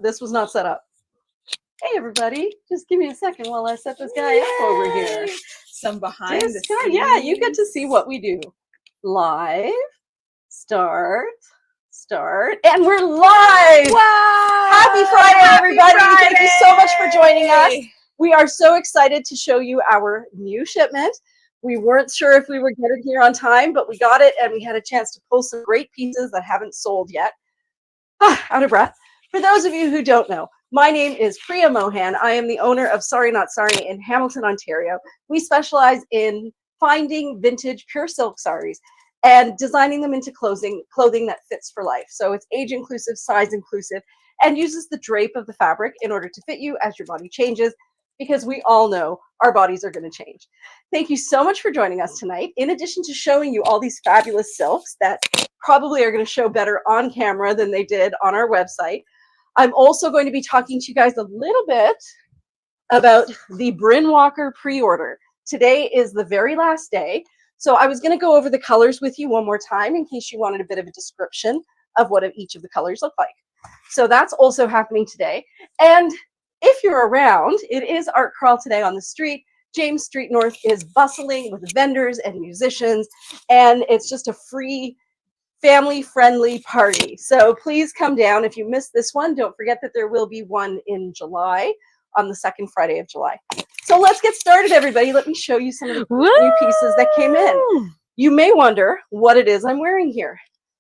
this was not set up. Hey everybody, just give me a second while I set this guy up over here. Some behind the scenes. Yeah, you get to see what we do. Live, start, and we're live! Wow! Happy Friday, everybody! Thank you so much for joining us. We are so excited to show you our new shipment. We weren't sure if we would get it here on time, but we got it, and we had a chance to pull some great pieces that haven't sold yet. Out of breath. For those of you who don't know, my name is Priya Mohan. I am the owner of sariKNOTsari in Hamilton, Ontario. We specialize in finding vintage pure silk saris and designing them into clothing that fits for life. So it's age inclusive, size inclusive, and uses the drape of the fabric in order to fit you as your body changes, because we all know our bodies are going to change. Thank you so much for joining us tonight. In addition to showing you all these fabulous silks that probably are going to show better on camera than they did on our website, I'm also going to be talking to you guys a little bit about the Bryn Walker pre-order. Today is the very last day. So I was going to go over the colors with you one more time in case you wanted a bit of a description of what each of the colors look like. So that's also happening today. And if you're around, it is Art Crawl today on the street. James Street North is bustling with vendors and musicians, and it's just a free, family-friendly party. So please come down. If you missed this one, don't forget that there will be one in July, on the second Friday of July. So let's get started, everybody. Let me show you some of the new pieces that came in. You may wonder what it is I'm wearing here.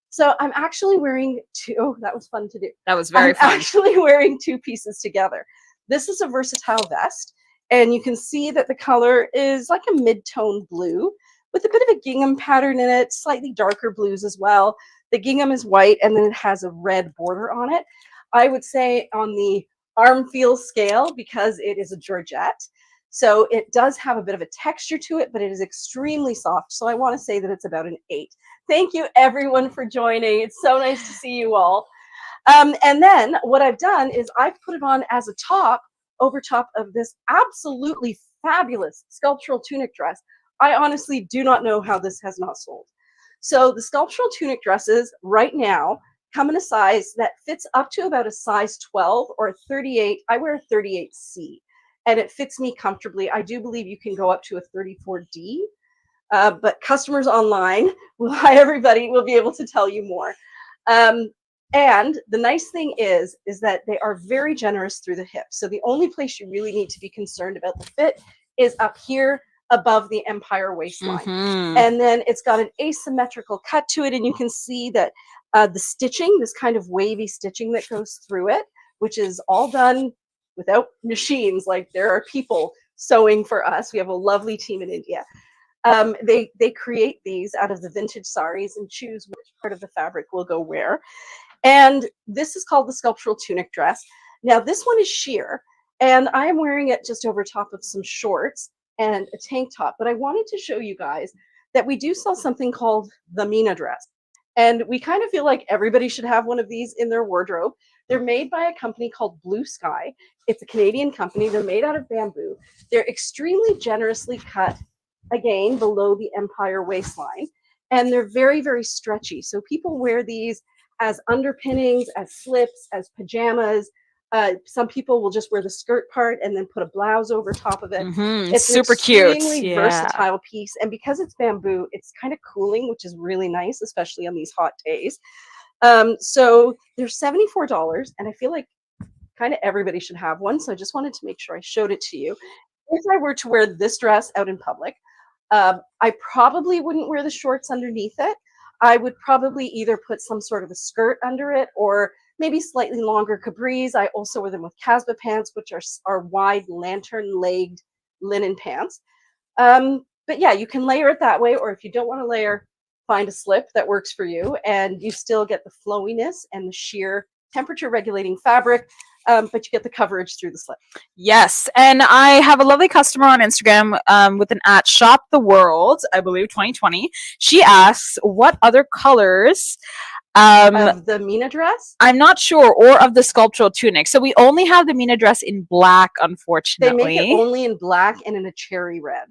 So I'm actually wearing two. Oh, that was fun to do. That was very fun. I'm actually wearing two pieces together. This is a versatile vest, and you can see that the color is like a mid-tone blue with a bit of a gingham pattern in it, slightly darker blues as well. The gingham is white, and then it has a red border on it. I would say on the arm feel scale, because it is a georgette, so it does have a bit of a texture to it, but it is extremely soft. So I want to say that it's about an 8. Thank you, everyone, for joining. It's so nice to see you all. And then what I've done is I've put it on as a top over top of this absolutely fabulous sculptural tunic dress. I honestly do not know how this has not sold. So the sculptural tunic dresses right now come in a size that fits up to about a size 12 or a 38. I wear a 38C, and it fits me comfortably. I do believe you can go up to a 34D, but customers online, hi everybody, will be able to tell you more. And the nice thing is that they are very generous through the hip. So the only place you really need to be concerned about the fit is up here above the empire waistline. And then it's got an asymmetrical cut to it, and you can see that the stitching, this kind of wavy stitching that goes through it, which is all done without machines. Like, there are people sewing for us. We have a lovely team in India. They create these out of the vintage saris and choose which part of the fabric will go where. And this is called the sculptural tunic dress. Now this one is sheer, and I am wearing it just over top of some shorts and a tank top. But I wanted to show you guys that we do sell something called the Mina dress. And we kind of feel like everybody should have one of these in their wardrobe. They're made by a company called Blue Sky. It's a Canadian company. They're made out of bamboo. They're extremely generously cut, again, below the empire waistline. And they're very, very stretchy. So people wear these as underpinnings, as slips, as pajamas. Some people will just wear the skirt part and then put a blouse over top of it. It's super cute. Extremely versatile piece, and because it's bamboo, it's kind of cooling, which is really nice, especially on these hot days. So they're $74, and I feel like kind of everybody should have one. So I just wanted to make sure I showed it to you. If I were to wear this dress out in public, I probably wouldn't wear the shorts underneath it. I would probably either put some sort of a skirt under it, or maybe slightly longer capris. I also wear them with Casbah pants, which are wide lantern-legged linen pants. But yeah, you can layer it that way, or if you don't want to layer, find a slip that works for you, and you still get the flowiness and the sheer temperature-regulating fabric, but you get the coverage through the slip. Yes, and I have a lovely customer on Instagram with an @shoptheworld, I believe 2020. She asks, what other colors of the Mina dress? I'm not sure, or of the sculptural tunic. So we only have the Mina dress in black, unfortunately. They make it only in black and in a cherry red.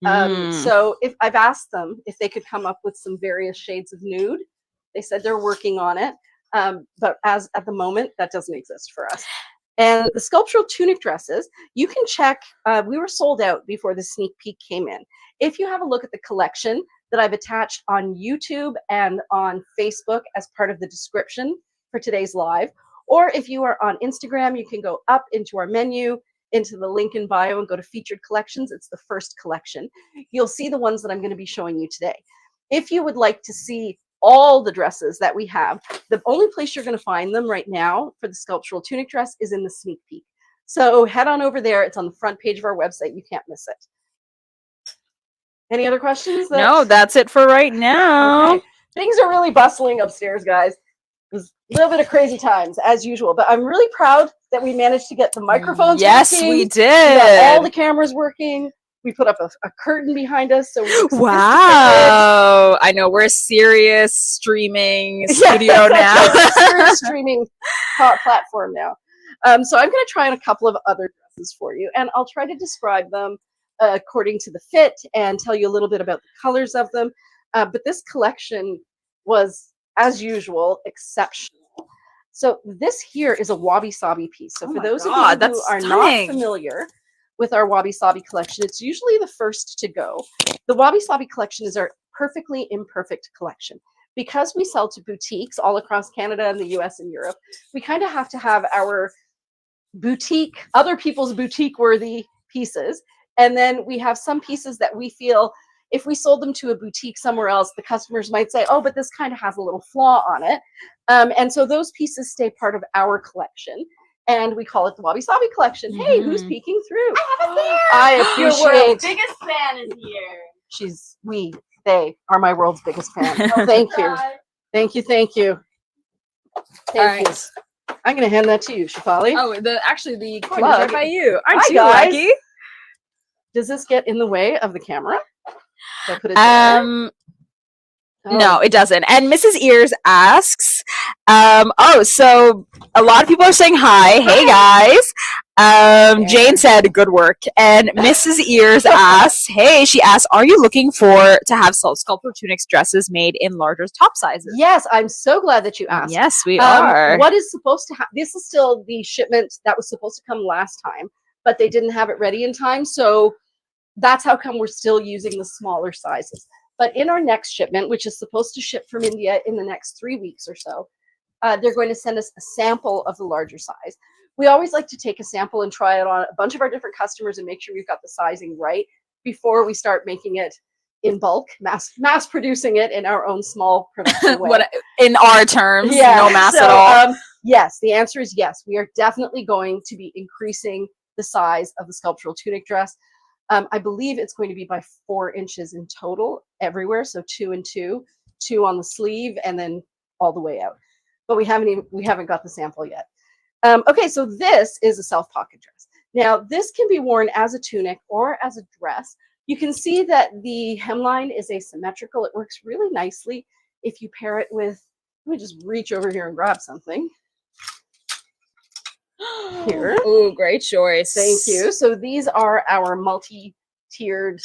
So if I've asked them if they could come up with some various shades of nude, they said they're working on it. But as at the moment, that doesn't exist for us. And the sculptural tunic dresses, you can check. We were sold out before the sneak peek came in. If you have a look at the collection that I've attached on YouTube and on Facebook as part of the description for today's live, or if you are on Instagram, you can go up into our menu, into the link in bio and go to featured collections. It's the first collection. You'll see the ones that I'm going to be showing you today. If you would like to see all the dresses that we have, the only place you're going to find them right now for the sculptural tunic dress is in the sneak peek. So head on over there. It's on the front page of our website. You can't miss it. Any other questions? No, that's it for right now. Okay. Things are really bustling upstairs, guys. It was a little bit of crazy times as usual, but I'm really proud that we managed to get the microphones working. We did. We got all the cameras working. We put up a curtain behind us, so we look wow! I know we're a serious streaming studio now. Serious streaming platform now. So I'm going to try on a couple of other dresses for you, and I'll try to describe them according to the fit and tell you a little bit about the colors of them. But this collection was, as usual, exceptional. So this here is a wabi-sabi piece. So for those of you who are not familiar with our wabi-sabi collection, it's usually the first to go. The wabi-sabi collection is our perfectly imperfect collection. Because we sell to boutiques all across Canada and the US and Europe, we kind of have to have our boutique, other people's boutique-worthy pieces. And then we have some pieces that we feel if we sold them to a boutique somewhere else, the customers might say, oh, but this kind of has a little flaw on it. And so those pieces stay part of our collection. And we call it the wabi-sabi collection. Mm-hmm. Hey, who's peeking through? I have a fan. I appreciate. Your world's biggest fan is here. They are my world's biggest fan. Oh, thank you. Thank you. Thank you. Thank you. I'm going to hand that to you, Shefali. Oh, the coin is right by you. Aren't you guys. lucky? Does this get in the way of the camera? Should I put it there? No, it doesn't. And Mrs. Ears asks, so a lot of people are saying hi. Hey, guys. Jane said, good work. And Mrs. Ears asks, she asks, are you looking to have sculptural tunics dresses made in larger top sizes? Yes, I'm so glad that you asked. Yes, we are. What is supposed to happen? This is still the shipment that was supposed to come last time, but they didn't have it ready in time. So that's how come we're still using the smaller sizes. But in our next shipment, which is supposed to ship from India in the next 3 weeks or so, they're going to send us a sample of the larger size. We always like to take a sample and try it on a bunch of our different customers and make sure we've got the sizing right before we start making it in bulk, mass producing it in our own small production way. In our terms, no mass at all. Yes, the answer is yes. We are definitely going to be increasing the size of the sculptural tunic dress. I believe it's going to be by 4 inches in total everywhere. So 2 and 2, 2 on the sleeve, and then all the way out. But we haven't got the sample yet. Okay, so this is a self-pocket dress. Now this can be worn as a tunic or as a dress. You can see that the hemline is asymmetrical. It works really nicely if you pair it with, let me just reach over here and grab something. Here. Oh, great choice. Thank you. So these are our multi-tiered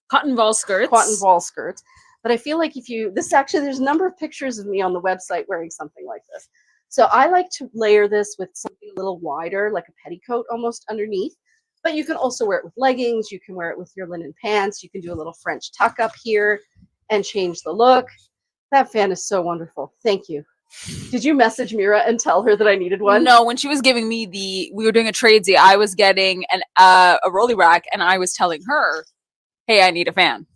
cotton ball skirts. But I feel like there's a number of pictures of me on the website wearing something like this. So I like to layer this with something a little wider, like a petticoat almost underneath. But you can also wear it with leggings. You can wear it with your linen pants. You can do a little French tuck up here and change the look. That fan is so wonderful. Thank you. Did you message Mira and tell her that I needed one? No, when she was giving me we were doing a tradesy, I was getting a rolly rack and I was telling her, hey, I need a fan.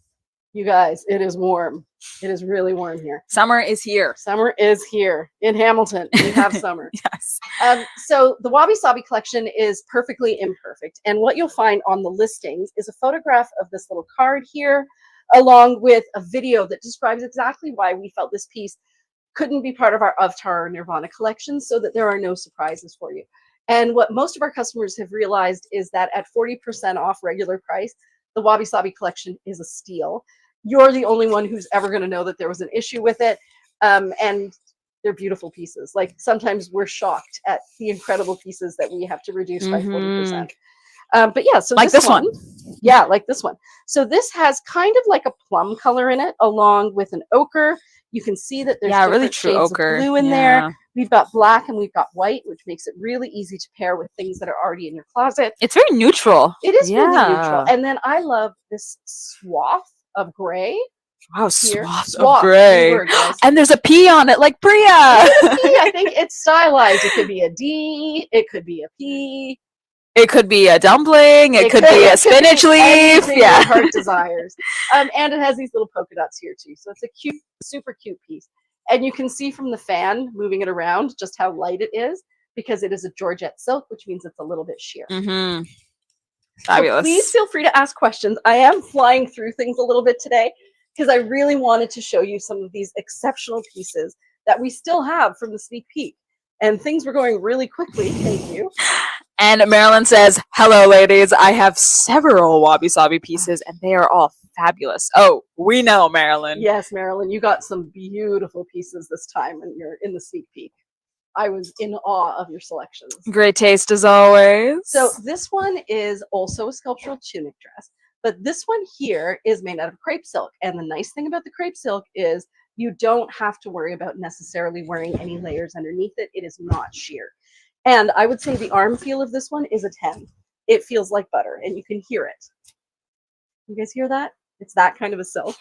You guys, it is warm. It is really warm here. Summer is here. Summer is here. In Hamilton, we have summer. Yes. So the wabi-sabi collection is perfectly imperfect. And what you'll find on the listings is a photograph of this little card here, along with a video that describes exactly why we felt this piece couldn't be part of our Avatar or Nirvana collection, so that there are no surprises for you. And what most of our customers have realized is that at 40% off regular price, the wabi-sabi collection is a steal. You're the only one who's ever going to know that there was an issue with it. And they're beautiful pieces. Like sometimes we're shocked at the incredible pieces that we have to reduce by 40%. But yeah, so like this one. Yeah, like this one. So this has kind of like a plum color in it, along with an ochre. You can see that there's Yeah, different really true shades ochre. of blue in Yeah. there. We've got black and we've got white, which makes it really easy to pair with things that are already in your closet. It's very neutral. It is really neutral. Yeah. And then I love this swath of gray. Wow, Here. swaths of Swath, gray. new word, guys. And there's a P on it, like Priya. I think it's stylized. It could be a D. It could be a P. It could be a dumpling. It could be a spinach leaf. Anything Yeah. your heart desires. And it has these little polka dots here too. So it's a cute, super cute piece. And you can see from the fan moving it around just how light it is because it is a Georgette silk, which means it's a little bit sheer. Mm-hmm. Fabulous. So please feel free to ask questions. I am flying through things a little bit today because I really wanted to show you some of these exceptional pieces that we still have from the sneak peek. And things were going really quickly. Thank you. And Marilyn says, hello, ladies. I have several Wabi Sabi pieces, and they are all fabulous. Oh, we know, Marilyn. Yes, Marilyn, you got some beautiful pieces this time, and you're in the sneak peek. I was in awe of your selections. Great taste as always. So this one is also a sculptural tunic dress, but this one here is made out of crepe silk. And the nice thing about the crepe silk is you don't have to worry about necessarily wearing any layers underneath it. It is not sheer. And I would say the arm feel of this one is a 10. It feels like butter, and you can hear it. You guys hear that? It's that kind of a silk.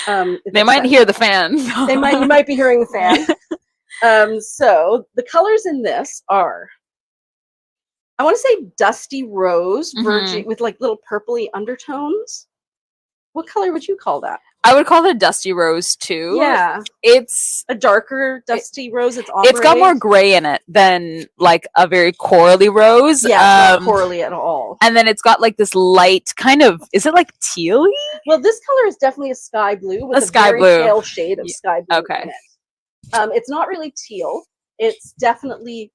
They might hear the fan. You might be hearing the fan. So the colors in this are, I want to say dusty rose, virgin with like little purpley undertones. What color would you call that? I would call it a dusty rose too. Yeah, it's a darker dusty rose. It's got more gray in it than like a very corally rose. Yeah, not corally at all. And then it's got like this light kind of, is it like tealy? Well, this color is definitely a sky blue with a sky very blue pale shade of sky blue. Okay. In it. It's not really teal. It's definitely.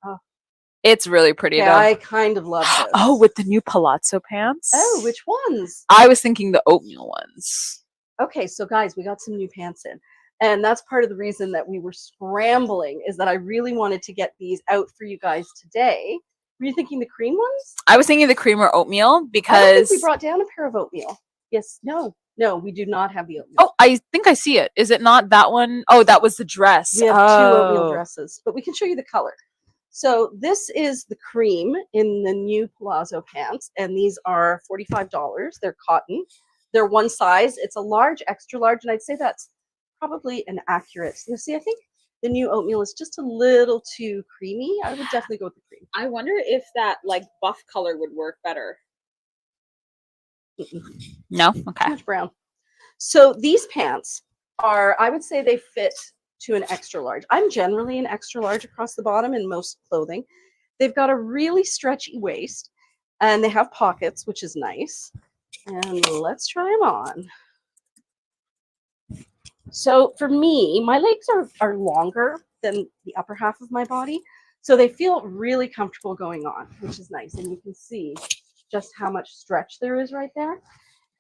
It's really pretty. Yeah, I kind of love this. Oh, with the new palazzo pants. Oh, which ones? I was thinking the oatmeal ones. Okay, so guys, we got some new pants in. And that's part of the reason that we were scrambling is that I really wanted to get these out for you guys today. Were you thinking the cream ones? I was thinking the cream or oatmeal because... I don't think we brought down a pair of oatmeal. Yes, no, we do not have the oatmeal. Oh, I think I see it. Is it not that one? Oh, that was the dress. We have two oatmeal dresses, but we can show you the color. So this is the cream in the new palazzo pants, and these are $45. They're cotton. They're one size. It's a large, extra large, and I'd say that's probably an accurate. You see, I think the new oatmeal is just a little too creamy. I would definitely go with the cream. I wonder if that like buff color would work better. No? Okay. Too much brown. So these pants are, I would say they fit to an extra large. I'm generally an extra large across the bottom in most clothing. They've got a really stretchy waist, and they have pockets, which is nice. And let's try them on. So for me, my legs are longer than the upper half of my body, so they feel really comfortable going on, which is nice. And you can see just how much stretch there is right there.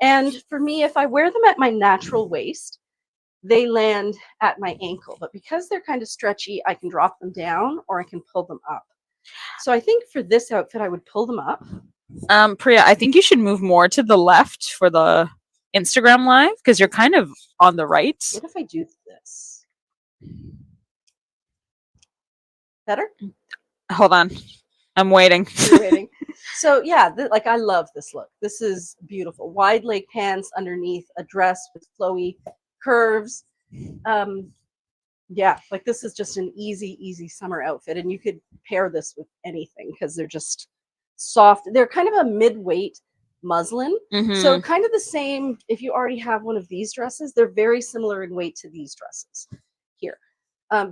And for me, if I wear them at my natural waist, they land at my ankle. But because they're kind of stretchy, I can drop them down or I can pull them up. So I think for this outfit, I would pull them up. Priya, I think you should move more to the left for the Instagram live because you're kind of on the right. What if I do this? Better? Hold on. I'm waiting. You're waiting. So yeah, like I love this look. This is beautiful. Wide leg pants underneath a dress with flowy curves. Yeah, like this is just an easy summer outfit, and you could pair this with anything because they're just soft. They're kind of a mid-weight muslin. So kind of the same if you already have one of these dresses. They're very similar in weight to these dresses here.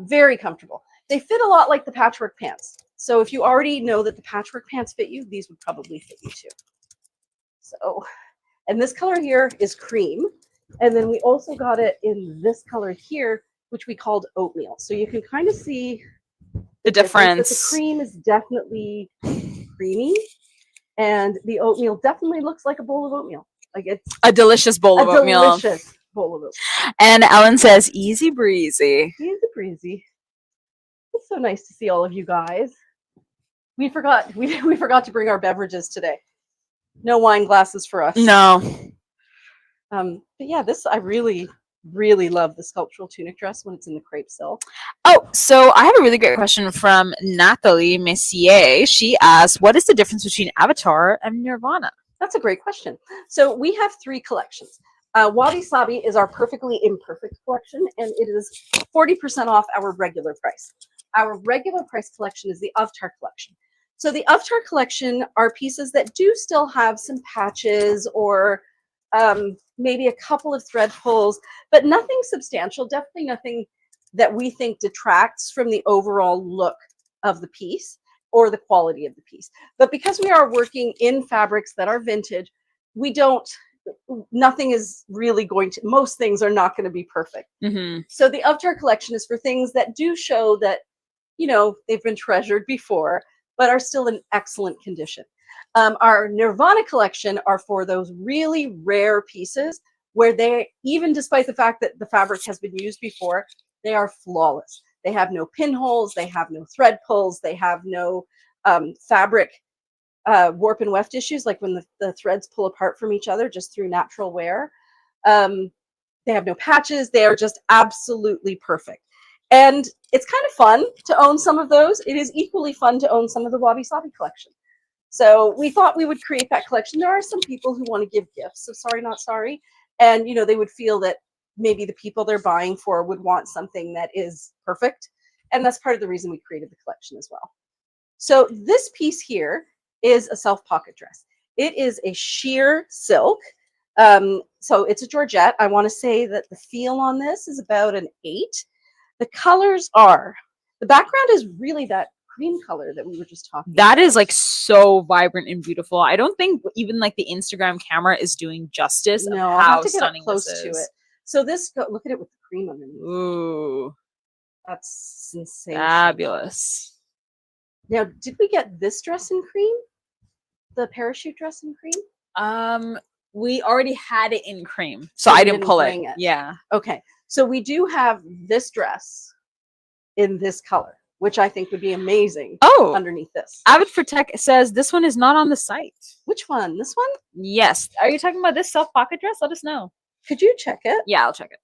Very comfortable. They fit a lot like the patchwork pants. So if you already know that the patchwork pants fit you, these would probably fit you too. So, and this color here is cream. And then we also got it in this color here, which we called oatmeal. So you can kind of see the difference. The cream is definitely creamy, and the oatmeal definitely looks like a bowl of oatmeal. Like it's a delicious bowl of oatmeal. Delicious bowl of oatmeal. And Ellen says, easy breezy. Easy breezy. It's so nice to see all of you guys. We forgot to bring our beverages today. No wine glasses for us. No. But yeah, this I really really love the sculptural tunic dress when it's in the crepe silk. Oh, so I have a really great question from Nathalie Messier. She asks, what is the difference between Avatar and Nirvana? That's a great question. So we have 3 collections. Wabi Sabi is our perfectly imperfect collection, and it is 40% off our regular price. Our regular price collection is the Avatar collection. So the Avatar collection are pieces that do still have some patches or maybe a couple of thread pulls, but nothing substantial, definitely nothing that we think detracts from the overall look of the piece or the quality of the piece. But because we are working in fabrics that are vintage, nothing is really going to, most things are not going to be perfect. Mm-hmm. So the Avatar collection is for things that do show that, you know, they've been treasured before, but are still in excellent condition. Our Nirvana collection are for those really rare pieces where they, even despite the fact that the fabric has been used before, they are flawless. They have no pinholes, they have no thread pulls, they have no fabric warp and weft issues, like when the threads pull apart from each other just through natural wear. They have no patches. They are just absolutely perfect. And it's kind of fun to own some of those. It is equally fun to own some of the Wabi Sabi collection. So we thought we would create that collection. There are some people who want to give gifts of Sari Not Sari, and you know, they would feel that maybe the people they're buying for would want something that is perfect. And that's part of the reason we created the collection as well. So this piece here is a self pocket dress. It is a sheer silk. So it's a Georgette. I want to say that the feel on this is about an 8. The colors are, the background is really that cream color that we were just talking about. That is like so vibrant and beautiful. I don't think even like the Instagram camera is doing justice No, of I'll how have to get up stunning close this to is. it. So this, look at it with the cream underneath. Ooh, That's insane. fabulous. Now, did we get this dress in cream? The parachute dress in cream? We already had it in cream, so So I we didn't didn't pull it. bring it. Yeah. Okay, so we do have this dress in this color, which I think would be amazing Oh, underneath this. Avid for Tech says this one is not on the site. Which one? This one? Yes. Are you talking about this self pocket dress? Let us know. Could you check it? Yeah, I'll check it.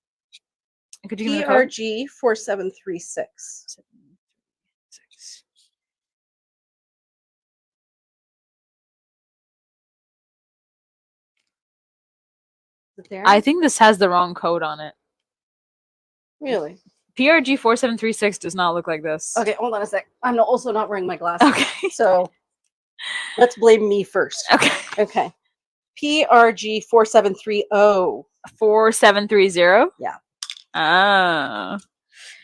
Could you give me the code? PRG 4736. Is it there? I think this has the wrong code on it. Really? PRG 4736 does not look like this. Okay, hold on a sec. I'm also not wearing my glasses. Okay. So let's blame me first. Okay. Okay. PRG 4730. 4730? Yeah. Ah.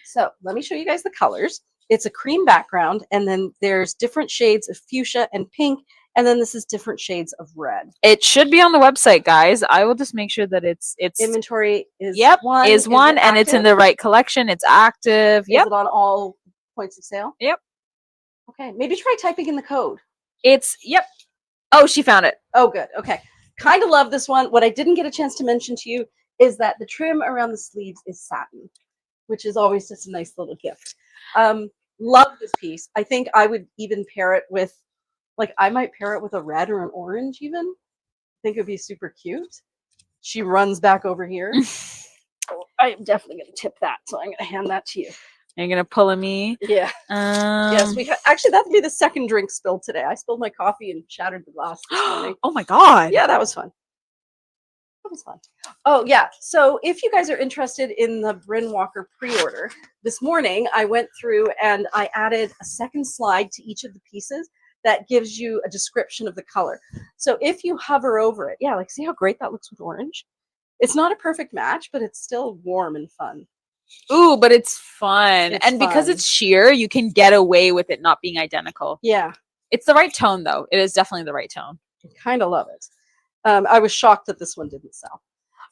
So let me show you guys the colors. It's a cream background, and then there's different shades of fuchsia and pink, and then this is different shades of red. It should be on the website, guys. I will just make sure that it's Inventory is yep, one. is one, and it's in the right collection. It's active. Is Yep. it on all points of sale? Yep. Okay, maybe try typing in the code. It's yep. Oh, she found it. Oh, good. Okay. Kind of love this one. What I didn't get a chance to mention to you is that the trim around the sleeves is satin, which is always just a nice little gift. Love this piece. I think I would even pair it with, like, I might pair it with a red or an orange even. I think it would be super cute. She runs back over here. I'm definitely going to tip that, so I'm going to hand that to you. You're gonna pull a me. Yeah. Yes, actually, that'd be the second drink spilled today. I spilled my coffee and shattered the glass this morning. Oh my god. Yeah, that was fun. That was fun. Oh, yeah. So if you guys are interested in the Bryn Walker pre-order, this morning I went through and I added a second slide to each of the pieces that gives you a description of the color. So if you hover over it, yeah, like see how great that looks with orange? It's not a perfect match, but it's still warm and fun. Ooh, but it's fun. It's and because fun. it's sheer, you can get away with it not being identical. Yeah. It's the right tone, though. It is definitely the right tone. I kind of love it. I was shocked that this one didn't sell.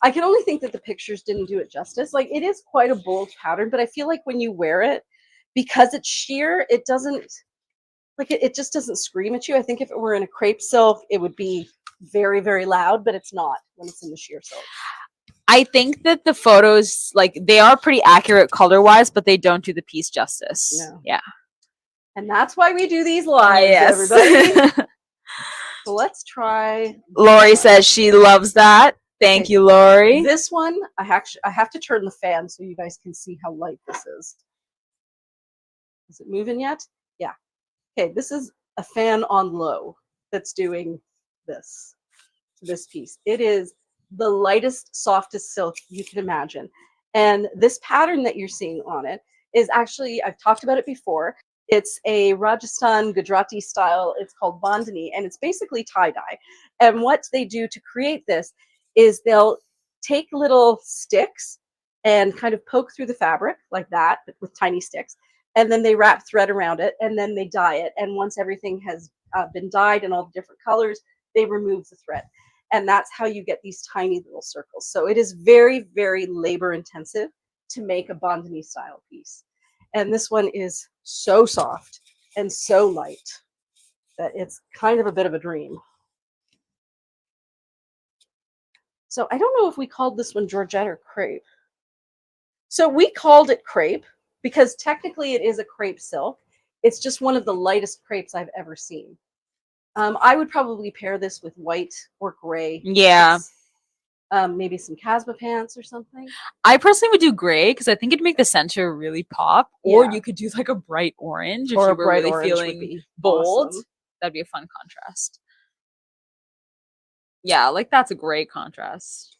I can only think that the pictures didn't do it justice. Like, it is quite a bold pattern, but I feel like when you wear it, because it's sheer, it doesn't, like, it just doesn't scream at you. I think if it were in a crepe silk, it would be very, very loud, but it's not when it's in the sheer silk. I think that the photos, like, they are pretty accurate color-wise, but they don't do the piece justice. No. Yeah. And that's why we do these lives, Yes. everybody. So let's try. Lori says she loves that. Thank Okay. you, Lori. This one, I have to turn the fan so you guys can see how light this is. Is it moving yet? Yeah. Okay, this is a fan on low that's doing this piece. It is the lightest, softest silk you can imagine. And this pattern that you're seeing on it is actually, I've talked about it before. It's a Rajasthan Gujarati style. It's called bandhani, and it's basically tie-dye. And what they do to create this is they'll take little sticks and kind of poke through the fabric like that with tiny sticks. And then they wrap thread around it, and then they dye it. And once everything has been dyed in all the different colors, they remove the thread. And that's how you get these tiny little circles. So it is very, very labor intensive to make a bandhani style piece. And this one is so soft and so light that it's kind of a bit of a dream. So I don't know if we called this one Georgette or crepe. So we called it crepe because technically it is a crepe silk. It's just one of the lightest crepes I've ever seen. I would probably pair this with white or gray. Yeah. Maybe some Casbah pants or something. I personally would do gray because I think it'd make the center really pop. Or Yeah. you could do like a bright orange if Or you a were bright really orange would feeling be bold. awesome. That'd be a fun contrast. Yeah, like that's a great contrast.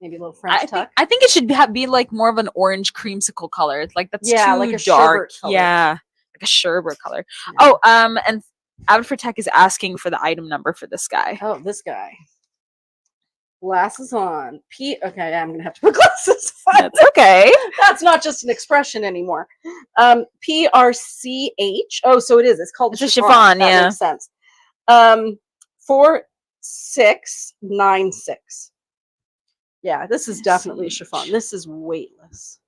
Maybe a little French tuck. I think it should be like more of an orange creamsicle color. It's like that's Yeah, too like a dark. sherbet color. Yeah, like a sherbet color. Yeah. Oh, and Avid for Tech is asking for the item number for this guy. Oh, this guy. Glasses on. Okay, I'm gonna have to put glasses on. That's okay. That's not just an expression anymore. PRCH. Oh, so it is. It's called It's a chiffon, That yeah. makes sense. 4696. Yeah, this is definitely chiffon. This is weightless.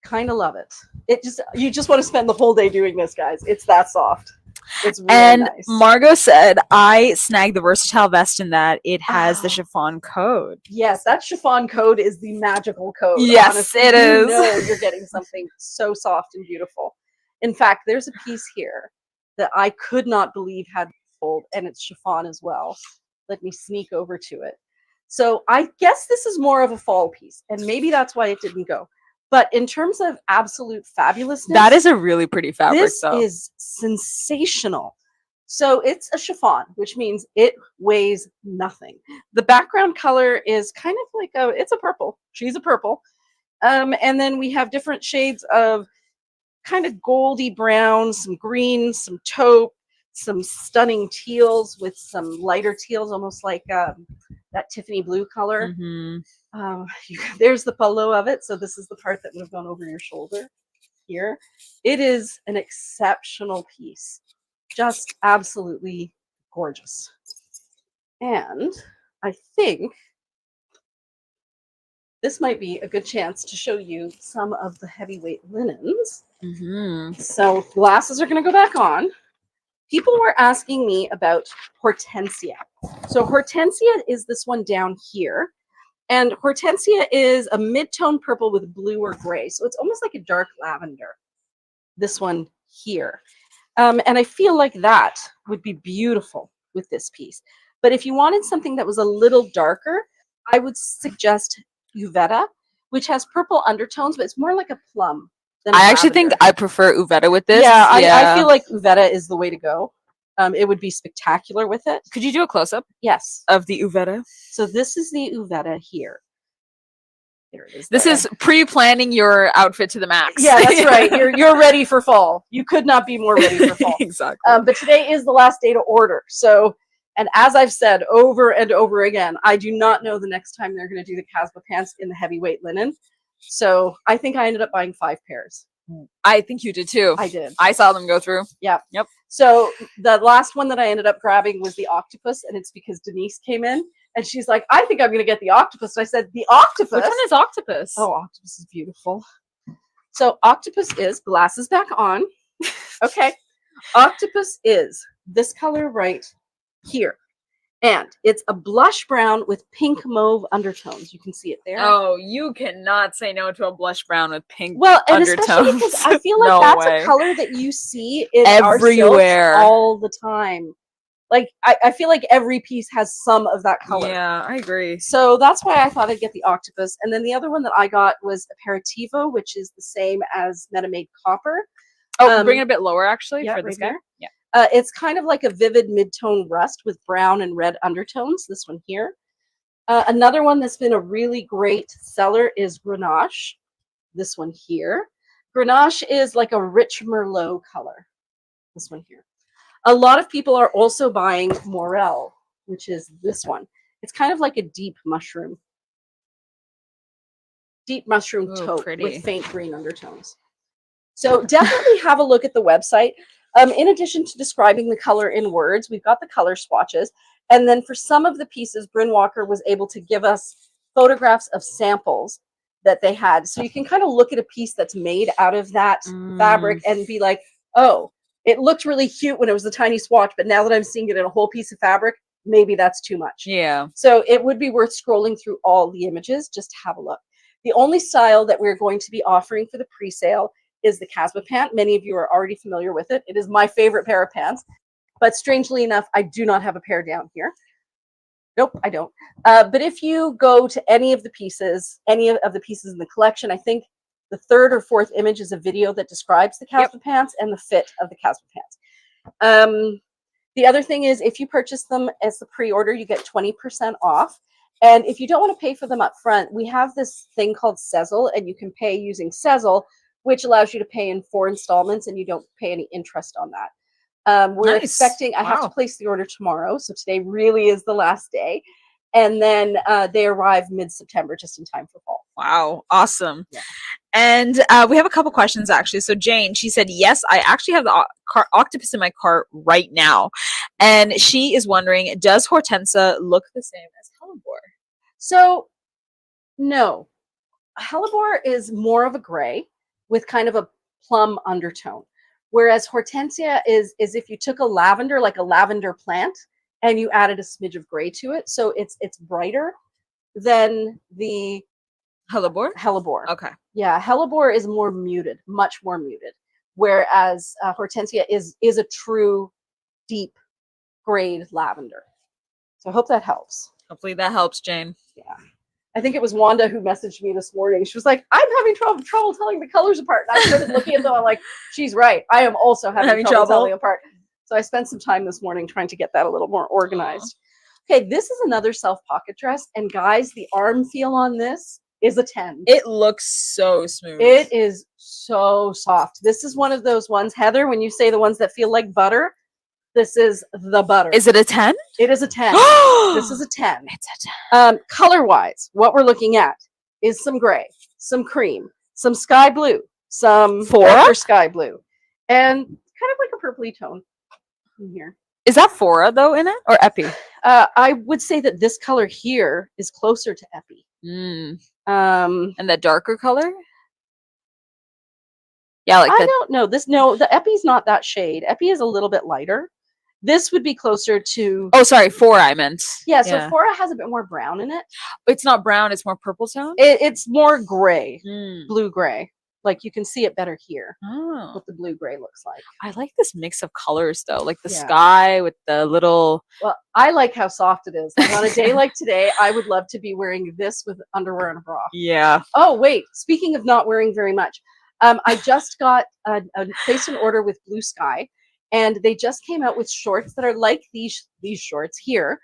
Kind of love it. You just want to spend the whole day doing this, guys. It's that soft. It's really And nice. Margot said, I snagged the versatile vest in that it has the chiffon code. Yes, that chiffon code is the magical code. Yes, honestly. it is. You know you're getting something so soft and beautiful. In fact, there's a piece here that I could not believe had fold, and it's chiffon as well. Let me sneak over to it. So I guess this is more of a fall piece, and maybe that's why it didn't go. But in terms of absolute fabulousness, That is a really pretty fabric, this though. is sensational. So it's a chiffon, which means it weighs nothing. The background color is kind of like it's a purple. She's a purple. And then we have different shades of kind of goldy brown, some green, some taupe, some stunning teals with some lighter teals, almost like that Tiffany blue color. Mhm. There's the polo of it. So this is the part that would have gone over your shoulder here. It is an exceptional piece. Just absolutely gorgeous. And I think this might be a good chance to show you some of the heavyweight linens. Mhm. So glasses are going to go back on. People were asking me about Hortensia. So Hortensia is this one down here. And Hortensia is a mid-tone purple with blue or gray. So it's almost like a dark lavender. This one here. And I feel like that would be beautiful with this piece. But if you wanted something that was a little darker, I would suggest Uvetta, which has purple undertones, but it's more like a plum than I actually think I prefer Uvetta with this. Yeah, I feel like Uvetta is the way to go. It would be spectacular with it. Could you do a close-up Yes. of the Uvetta? So this is the Uvetta here. There it is. This there. is pre-planning your outfit to the max. Yeah, that's right. You're ready for fall. You could not be more ready for fall. Exactly. But today is the last day to order. So, and as I've said over and over again, I do not know the next time they're going to do the Casbah pants in the heavyweight linen. So I think I ended up buying 5 pairs. I think you did too. I did. I saw them go through. Yeah. Yep. So the last one that I ended up grabbing was the octopus, and it's because Denise came in and she's like, I think I'm going to get the octopus. And I said, the octopus? Which one is octopus? Oh, octopus is beautiful. So octopus is glasses back on. Okay. Octopus is this color right here. And it's a blush brown with pink mauve undertones. You can see it there. Oh, you cannot say no to a blush brown with pink Well, and undertones. especially because I feel like No that's way. a color that you see in Everywhere. our silks all the time. Like I feel like every piece has some of that color. Yeah, I agree. So that's why I thought I'd get the octopus. And then the other one that I got was Aperitivo, which is the same as Metamade Copper. Oh, bring it a bit lower actually yeah, for this right guy. here. Yeah. It's kind of like a vivid mid-tone rust with brown and red undertones. This one here. Another one that's been a really great seller is Grenache. This one here. Grenache is like a rich Merlot color. This one here. A lot of people are also buying Morel, which is this one. It's kind of like a deep mushroom. Deep mushroom taupe with faint green undertones. So definitely have a look at the website. In addition to describing the color in words, we've got the color swatches. And then for some of the pieces, Bryn Walker was able to give us photographs of samples that they had. So you can kind of look at a piece that's made out of that fabric and be like, oh, it looked really cute when it was a tiny swatch, but now that I'm seeing it in a whole piece of fabric, maybe that's too much. Yeah. So it would be worth scrolling through all the images just to have a look. The only style that we're going to be offering for the pre-sale is the Casba pant. Many of you are already familiar with it. It is my favorite pair of pants, but strangely enough, I do not have a pair down here. Nope, I don't. But if you go to any of the pieces in the collection, I think the third or fourth image is a video that describes the Casba pants and the fit of the Casba pants. The other thing is if you purchase them as the pre-order, you get 20% off. And if you don't want to pay for them up front, we have this thing called Sezzle, and you can pay using Sezzle, which allows you to pay in 4 installments and you don't pay any interest on that. We're expecting, I have to place the order tomorrow. So today really is the last day. And then they arrive mid-September, just in time for fall. Wow. Awesome. Yeah. And we have a couple questions actually. So Jane, she said, yes, I actually have the octopus in my cart right now. And she is wondering, does Hortensia look the same as Hellebore? So no, Hellebore is more of a gray with kind of a plum undertone. Whereas Hortensia is if you took a lavender, like a lavender plant, and you added a smidge of gray to it. So it's brighter than the Hellebore. Okay. Yeah, Hellebore is more muted, much more muted. Whereas Hortensia is a true deep grade lavender. So I hope that helps. Hopefully that helps, Jane. Yeah. I think it was Wanda who messaged me this morning. She was like, I'm having trouble telling the colors apart. And I started looking at them. I'm like, she's right. I am also having trouble telling apart. So I spent some time this morning trying to get that a little more organized. Okay, this is another self pocket dress. And guys, the arm feel on this is a 10. It looks so smooth. It is so soft. This is one of those ones, Heather, when you say the ones that feel like butter, this is the butter. Is it a 10? It is a 10. This is a 10. It's a 10. Color-wise, what we're looking at is some gray, some cream, some sky blue, some darker sky blue, and kind of like a purpley tone in here. Is that Fora, though, in it? Or Epi? I would say that this color here is closer to Epi. And the darker color? Yeah, like I don't know. The Epi's not that shade. Epi is a little bit lighter. This would be closer to... Oh, sorry, Fora I meant. Yeah, so Fora has a bit more brown in it. It's not brown, it's more purple tone? It's more gray, blue-gray. Like, you can see it better here, what the blue-gray looks like. I like this mix of colors, though. Like the sky with the little... Well, I like how soft it is. Like, on a day like today, I would love to be wearing this with underwear and a bra. Yeah. Oh, wait. Speaking of not wearing very much, I just got placed an order with Blue Sky, and they just came out with shorts that are like these shorts here.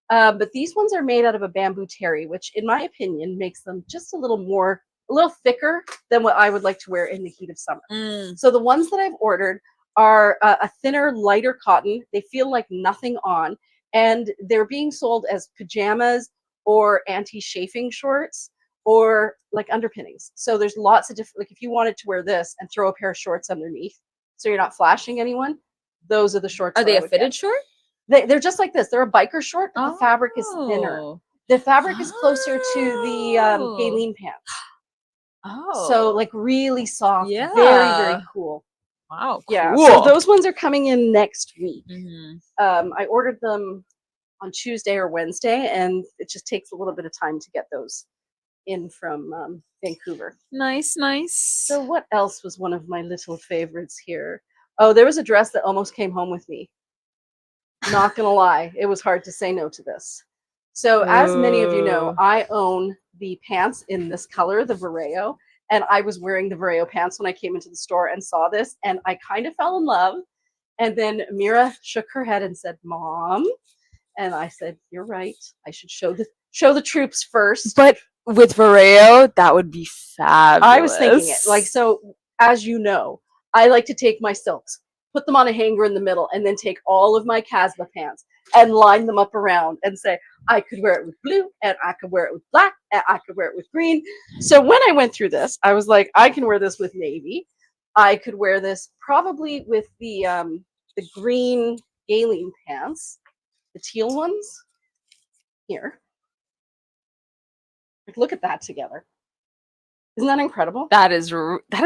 But these ones are made out of a bamboo terry, which in my opinion makes them just a little thicker than what I would like to wear in the heat of summer. So the ones that I've ordered are a thinner, lighter cotton. They feel like nothing on, and they're being sold as pajamas or anti-chafing shorts or like underpinnings. So there's lots of different, like if you wanted to wear this and throw a pair of shorts underneath so you're not flashing anyone, those are the shorts. Are they a fitted short? They're just like this. They're a biker short, but the fabric is thinner. The fabric is closer to the Galen pants. Oh. So like really soft, Yeah. very, very cool. Wow, cool. Yeah, so those ones are coming in next week. Mm-hmm. I ordered them on Tuesday or Wednesday, and it just takes a little bit of time to get those in from Vancouver. Nice, nice. So what else was one of my little favorites here? Oh, there was a dress that almost came home with me. Not gonna lie, it was hard to say no to this. So as many of you know, Ooh. I own the pants in this color, the Vareo, and I was wearing the Vareo pants when I came into the store and saw this, and I kind of fell in love. And then Mira shook her head and said, "Mom," and I said, "You're right. I should show the troops first." But with Vareo, that would be fabulous. I was thinking it. Like, so as you know, I like to take my silks, put them on a hanger in the middle, and then take all of my Casbah pants and line them up around and say, I could wear it with blue, and I could wear it with black, and I could wear it with green. So when I went through this, I was like, I can wear this with navy. I could wear this probably with the green Galen pants, the teal ones here. Like, look at that together. Isn't that incredible? That is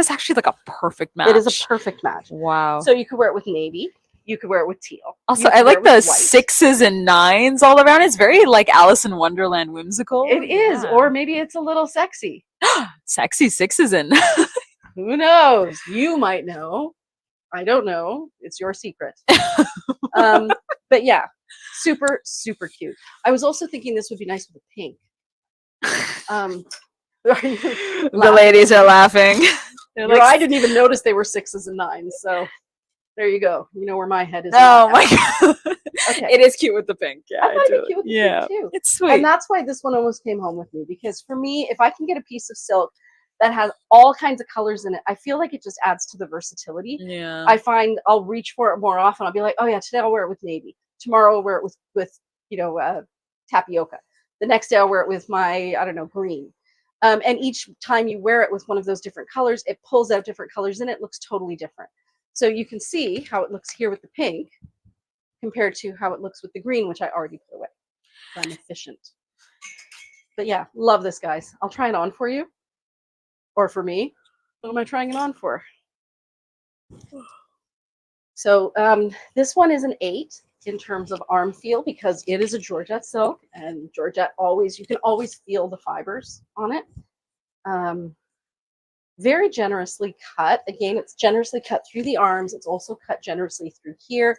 actually like a perfect match. It is a perfect match. Wow. So you could wear it with navy. You could wear it with teal. Also, I like the 6s and 9s all around. It's very like Alice in Wonderland whimsical. It is, or maybe it's a little sexy. Sexy 6s and who knows? You might know. I don't know. It's your secret. But yeah, super, super cute. I was also thinking this would be nice with a pink. The ladies are laughing. Like, I didn't even notice they were 6s and 9s. So there you go. You know where my head is. Oh my god! Okay. It is cute with the pink. Yeah, I find it cute with the pink too. It's sweet. And that's why this one almost came home with me, because for me, if I can get a piece of silk that has all kinds of colors in it, I feel like it just adds to the versatility. Yeah. I find I'll reach for it more often. I'll be like, oh yeah, today I'll wear it with navy. Tomorrow I'll wear it with tapioca. The next day I'll wear it with my, I don't know, green. And each time you wear it with one of those different colors, it pulls out different colors and it looks totally different. So you can see how it looks here with the pink compared to how it looks with the green, which I already put away. So I'm efficient. But yeah, love this, guys. I'll try it on for you. Or for me. What am I trying it on for? So this one is an 8 in terms of arm feel, because it is a Georgette silk, and Georgette you can always feel the fibers on it. Very generously cut. Again, it's generously cut through the arms. It's also cut generously through here.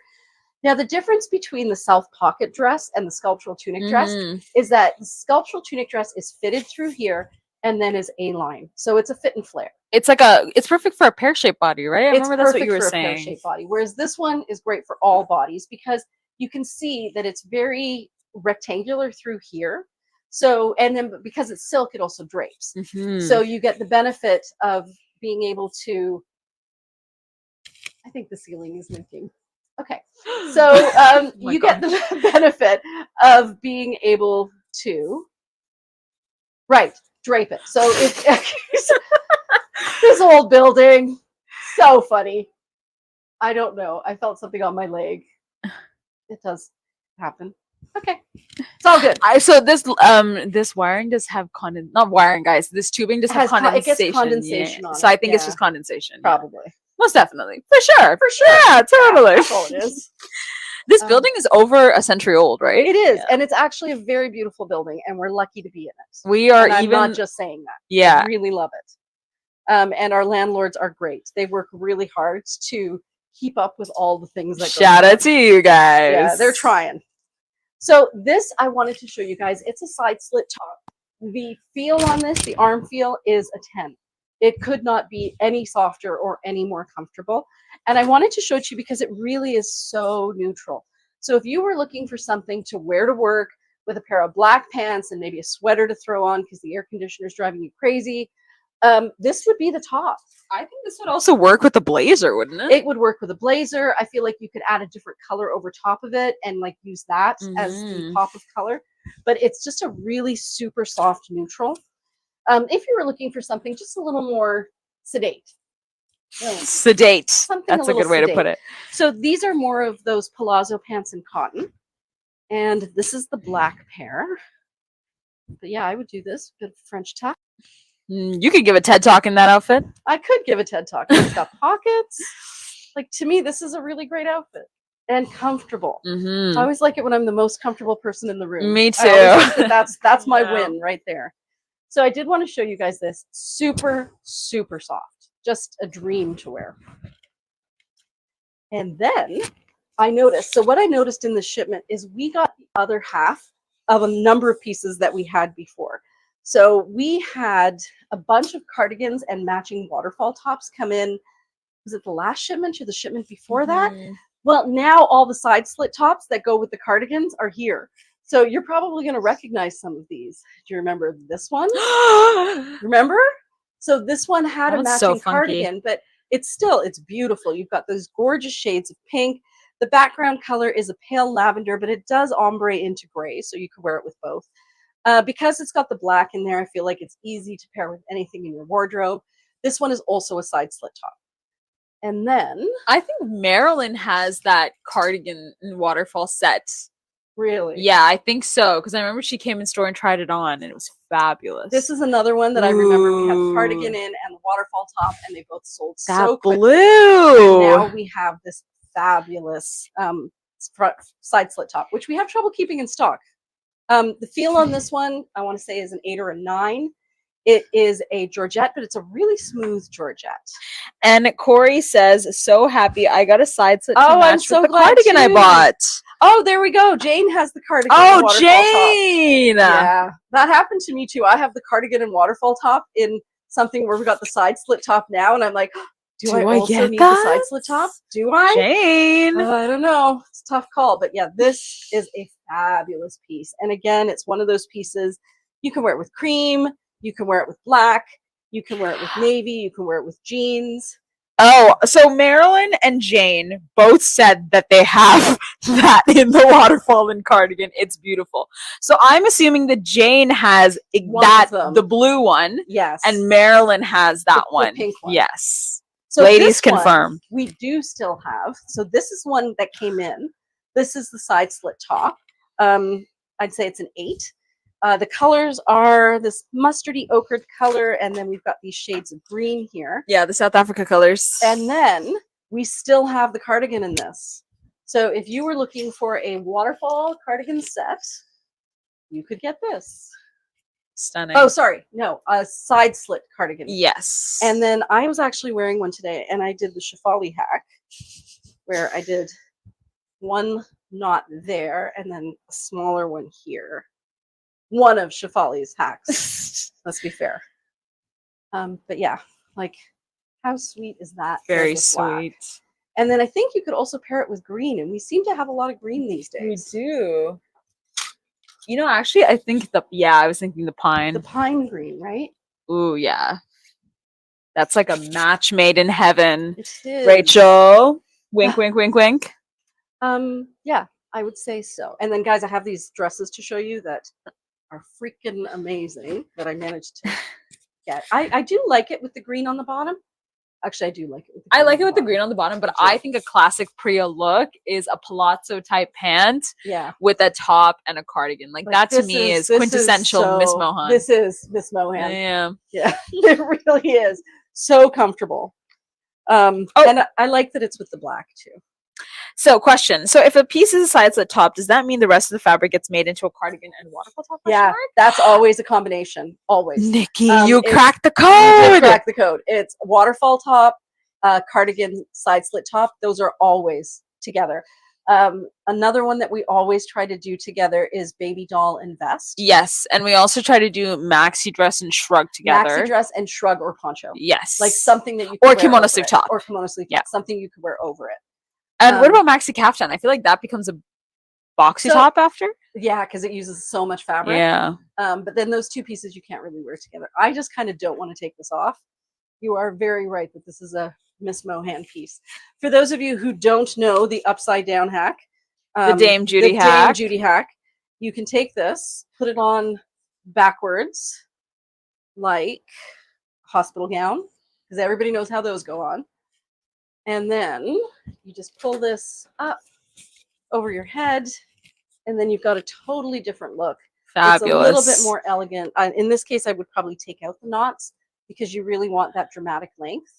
Now, the difference between the self pocket dress and the sculptural tunic dress is that the sculptural tunic dress is fitted through here and then is A-line. So it's a fit and flare. It's like it's perfect for a pear-shaped body, right? I remember that's what you were saying. It's perfect for a pear-shaped body, whereas this one is great for all bodies because you can see that it's very rectangular through here. So, and then because it's silk, it also drapes. So you get the benefit of being able to, I think the ceiling is leaking. Okay. So you get the benefit of being able to, drape it. So it's this old building, so funny. I don't know. I felt something on my leg. It does happen. Okay, it's all good. So this wiring does have not wiring, guys. This tubing does have condensation. It gets condensation on it. So I think it's just condensation. Probably. Most definitely. For sure. Yeah, totally. That's all it is. This building is over a century old, right? It is, and it's actually a very beautiful building, and we're lucky to be in it. We are, and I'm not just saying that. Yeah. I really love it. And our landlords are great. They work really hard to keep up with all the things that Shout out to you guys. Yeah, they're trying. So this I wanted to show you guys. It's a side slit top. The feel on this, the arm feel, is a 10. It could not be any softer or any more comfortable. And I wanted to show it to you because it really is so neutral. So if you were looking for something to wear to work with a pair of black pants and maybe a sweater to throw on because the air conditioner is driving you crazy, this would be the top. I think this would also work with a blazer, wouldn't it? It would work with a blazer. I feel like you could add a different color over top of it and like use that as the pop of color. But it's just a really super soft neutral. If you were looking for something just a little more sedate. Sedate. That's a good way to put it. So these are more of those palazzo pants in cotton. And this is the black pair. But yeah, I would do this. Good French tuck. You could give a TED Talk in that outfit. I could give a TED Talk. It's got pockets. Like, to me, this is a really great outfit. And comfortable. I always like it when I'm the most comfortable person in the room. Me too. That's my win right there. So I did want to show you guys this. Super, super soft. Just a dream to wear. And then I noticed. So what I noticed in the shipment is we got the other half of a number of pieces that we had before. So we had a bunch of cardigans and matching waterfall tops come in. Was it the last shipment or the shipment before that? Well, now all the side slit tops that go with the cardigans are here. So you're probably going to recognize some of these. Do you remember this one? Remember? So this one had a matching cardigan, but it's beautiful. You've got those gorgeous shades of pink. The background color is a pale lavender, but it does ombre into gray, so you could wear it with both. Because it's got the black in there, I feel like it's easy to pair with anything in your wardrobe. This one is also a side slit top. And then I think Marilyn has that cardigan and waterfall set. Really? Yeah, I think so. Because I remember she came in store and tried it on, and it was fabulous. This is another one that I remember we had the cardigan in and the waterfall top, and they both sold so quickly. Blue. And now we have this fabulous front side slit top, which we have trouble keeping in stock. The feel on this one, I want to say, is an 8 or a 9. It is a Georgette, but it's a really smooth Georgette. And Corey says, "So happy I got a side slit to match I'm so with the glad cardigan I too. bought." Oh, there we go. Jane has the cardigan. Oh, waterfall Jane! Top. Yeah, that happened to me too. I have the cardigan and waterfall top in something where we got the side slit top now, and I'm like, do I also need the side slit top? Do I? Jane! I don't know. It's a tough call, but yeah, this is a fabulous piece. And again, it's one of those pieces you can wear it with cream, you can wear it with black, you can wear it with navy, you can wear it with jeans. Oh, so Marilyn and Jane both said that they have that in the waterfall and cardigan. It's beautiful. So I'm assuming that Jane has the blue one. Yes. And Marilyn has that the pink one. Yes. So ladies confirm. We do still have. So this is one that came in. This is the side slit top. I'd say it's an 8. The colors are this mustardy ochre color, and then we've got these shades of green here. Yeah, the South Africa colors. And then we still have the cardigan in this. So if you were looking for a waterfall cardigan set, you could get this. Stunning. Oh, sorry. No, a side slit cardigan. Yes. And then I was actually wearing one today, and I did the Shefali hack, where I did one knot there and then a smaller one here. One of Shefali's hacks. Let's be fair. But yeah, like, how sweet is that? Very sweet. And then I think you could also pair it with green, and we seem to have a lot of green these days. We do. You know, actually, I think I was thinking the pine. The pine green, right? Ooh, yeah. That's like a match made in heaven. It is. Rachel, wink, wink, wink, wink. Yeah, I would say so. And then, guys, I have these dresses to show you that are freaking amazing that I managed to get. I do like it with the green on the bottom. Actually, I do like it. I like it with the green on the bottom, but I think a classic Priya look is a palazzo type pant, with a top and a cardigan. Like that to me is quintessential Miss Mohan. This is Miss Mohan. Yeah, it really is so comfortable. And I like that it's with the black too. So, question. So, if a piece is a side slit top, does that mean the rest of the fabric gets made into a cardigan and waterfall top? Yeah, that's always a combination. Always. Nikki, you cracked the code. You cracked the code. It's waterfall top, cardigan, side slit top. Those are always together. Another one that we always try to do together is baby doll and vest. Yes, and we also try to do maxi dress and shrug together. Maxi dress and shrug or poncho. Yes. Like something that you could or kimono sleeve top. Or kimono sleeve top. Something you could wear over it. And what about maxi kaftan? I feel like that becomes a boxy top after. Yeah, because it uses so much fabric. Yeah. But then those two pieces you can't really wear together. I just kind of don't want to take this off. You are very right that this is a Miss Mohan piece. For those of you who don't know the upside down hack, the Dame Judy hack, you can take this, put it on backwards, like a hospital gown, because everybody knows how those go on. And then you just pull this up over your head, and then you've got a totally different look. Fabulous. It's a little bit more elegant. In this case, I would probably take out the knots because you really want that dramatic length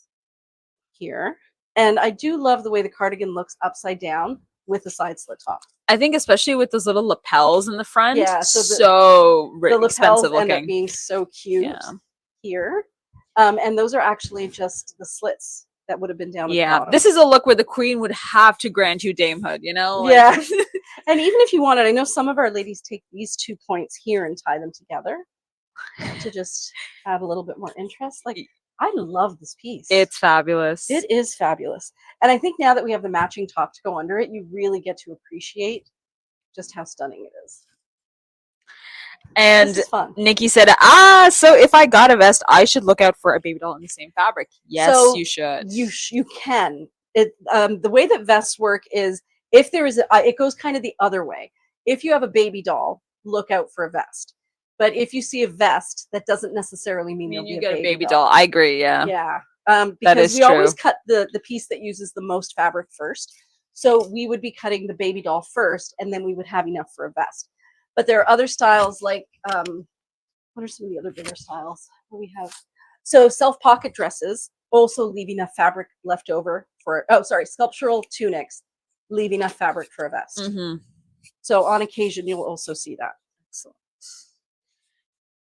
here. And I do love the way the cardigan looks upside down with the side slit top. I think especially with those little lapels in the front. Yeah, so the expensive lapels end up looking. being so cute here. And those are actually just the slits that would have been down at the Yeah, bottom. this is a look where the queen would have to grant you damehood, you know? Like, Yeah. And even if you wanted, I know some of our ladies take these 2 points here and tie them together to just add a little bit more interest. Like, I love this piece. it's fabulous. It is fabulous. And I think now that we have the matching top to go under it, you really get to appreciate just how stunning it is. And This is fun. Nikki said, so if I got a vest, I should look out for a baby doll in the same fabric. Yes, So you should. You can. The way that vests work is if there is it goes kind of the other way. If you have a baby doll, look out for a vest. But if you see a vest, that doesn't necessarily mean there'll be you get a baby doll. I agree, yeah. Yeah. That Because is we always true. cut the piece that uses the most fabric first. So we would be cutting the baby doll first, and then we would have enough for a vest. But there are other styles like what are some of the other bigger styles we have? So self-pocket dresses also leave enough fabric left over for sculptural tunics leave enough fabric for a vest. Mm-hmm. So on occasion you'll also see that. Excellent.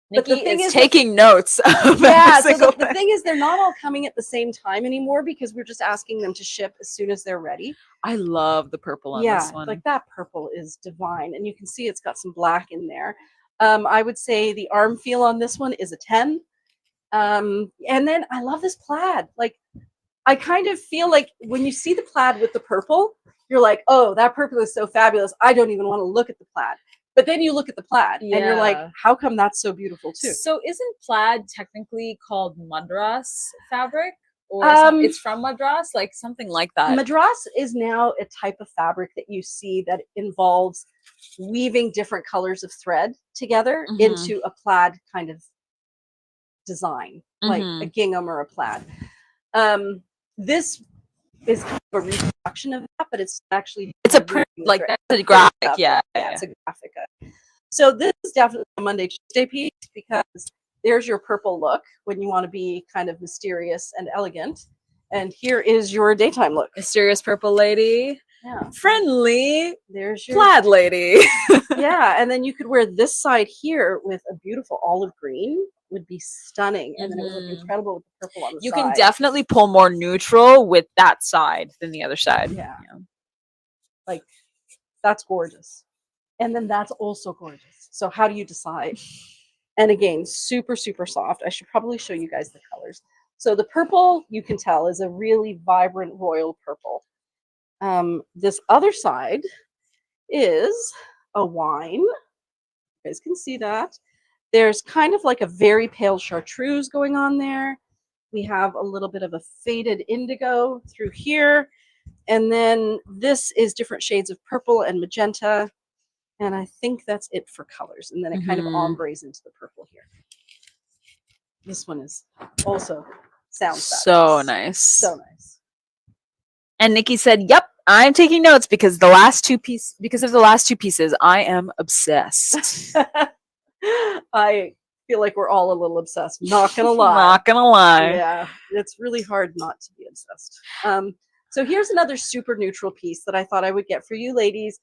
But Nikki the thing is is taking notes. Of yeah, every so single the thing. thing is they're not all coming at the same time anymore because we're just asking them to ship as soon as they're ready. I love the purple on Yeah, this one. like that purple is divine, and you can see it's got some black in there. I would say the arm feel on this one is a 10. And then I love this plaid. Like, I kind of feel like when you see the plaid with the purple, you're like, oh, that purple is so fabulous. I don't even want to look at the plaid. But then you look at the plaid and you're like, Yeah. how come that's so beautiful too? So isn't plaid technically called madras fabric? Or it's from Madras, like something like that. Madras is now a type of fabric that you see that involves weaving different colors of thread together into a plaid kind of design, like a gingham or a plaid. This is kind of a reproduction of that, but it's actually a print, like that's a graphic, yeah. It's a graphic. So this is definitely a Monday Tuesday piece because there's your purple look when you want to be kind of mysterious and elegant, and here is your daytime look. Mysterious purple lady, yeah. Friendly. There's your plaid lady. yeah, and then you could wear this side here with a beautiful olive green. Would be stunning, and then it would look incredible with the purple on the side. You can definitely pull more neutral with that side than the other side. Yeah. Like, that's gorgeous. And then that's also gorgeous. So how do you decide? And again, super, super soft. I should probably show you guys the colors. So the purple, you can tell, is a really vibrant royal purple. This other side is a wine. You guys can see that. There's kind of like a very pale chartreuse going on there. We have a little bit of a faded indigo through here. And then this is different shades of purple and magenta. And I think that's it for colors. And then it kind of ombres into the purple here. This one is also sounds so nice. So nice. And Nikki said, yep, I'm taking notes because of the last two pieces, I am obsessed. I feel like we're all a little obsessed. Not gonna lie. Not gonna lie. Yeah, it's really hard not to be obsessed. So here's another super neutral piece that I thought I would get for you ladies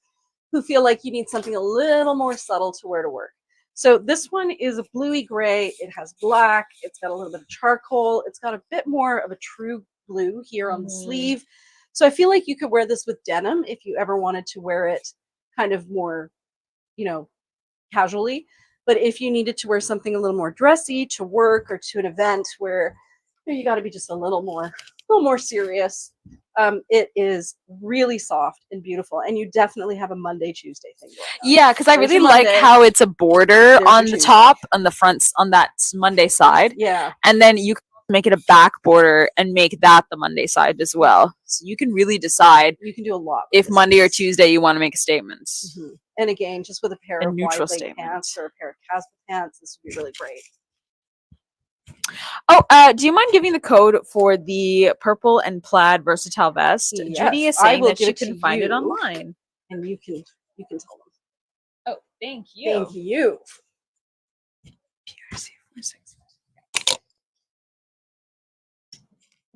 who feel like you need something a little more subtle to wear to work. So this one is a bluey gray. It has black. It's got a little bit of charcoal. It's got a bit more of a true blue here on the sleeve. So I feel like you could wear this with denim if you ever wanted to wear it kind of more, casually. But if you needed to wear something a little more dressy to work or to an event where you got to be just a little more serious, it is really soft and beautiful, and you definitely have a Monday Tuesday thing going on. Yeah, because I really like how it's a border on the top, on the front, on that Monday side. Yeah, and then you can make it a back border and make that the Monday side as well. So you can really decide. You can do a lot if Monday or Tuesday you want to make a statement. And again, just with a pair of wide leg pants or a pair of caspa pants, this would be really great. Oh, do you mind giving the code for the purple and plaid versatile vest? Yes, Judy is saying that you can find it online. And you can tell them. Oh, thank you. Thank you.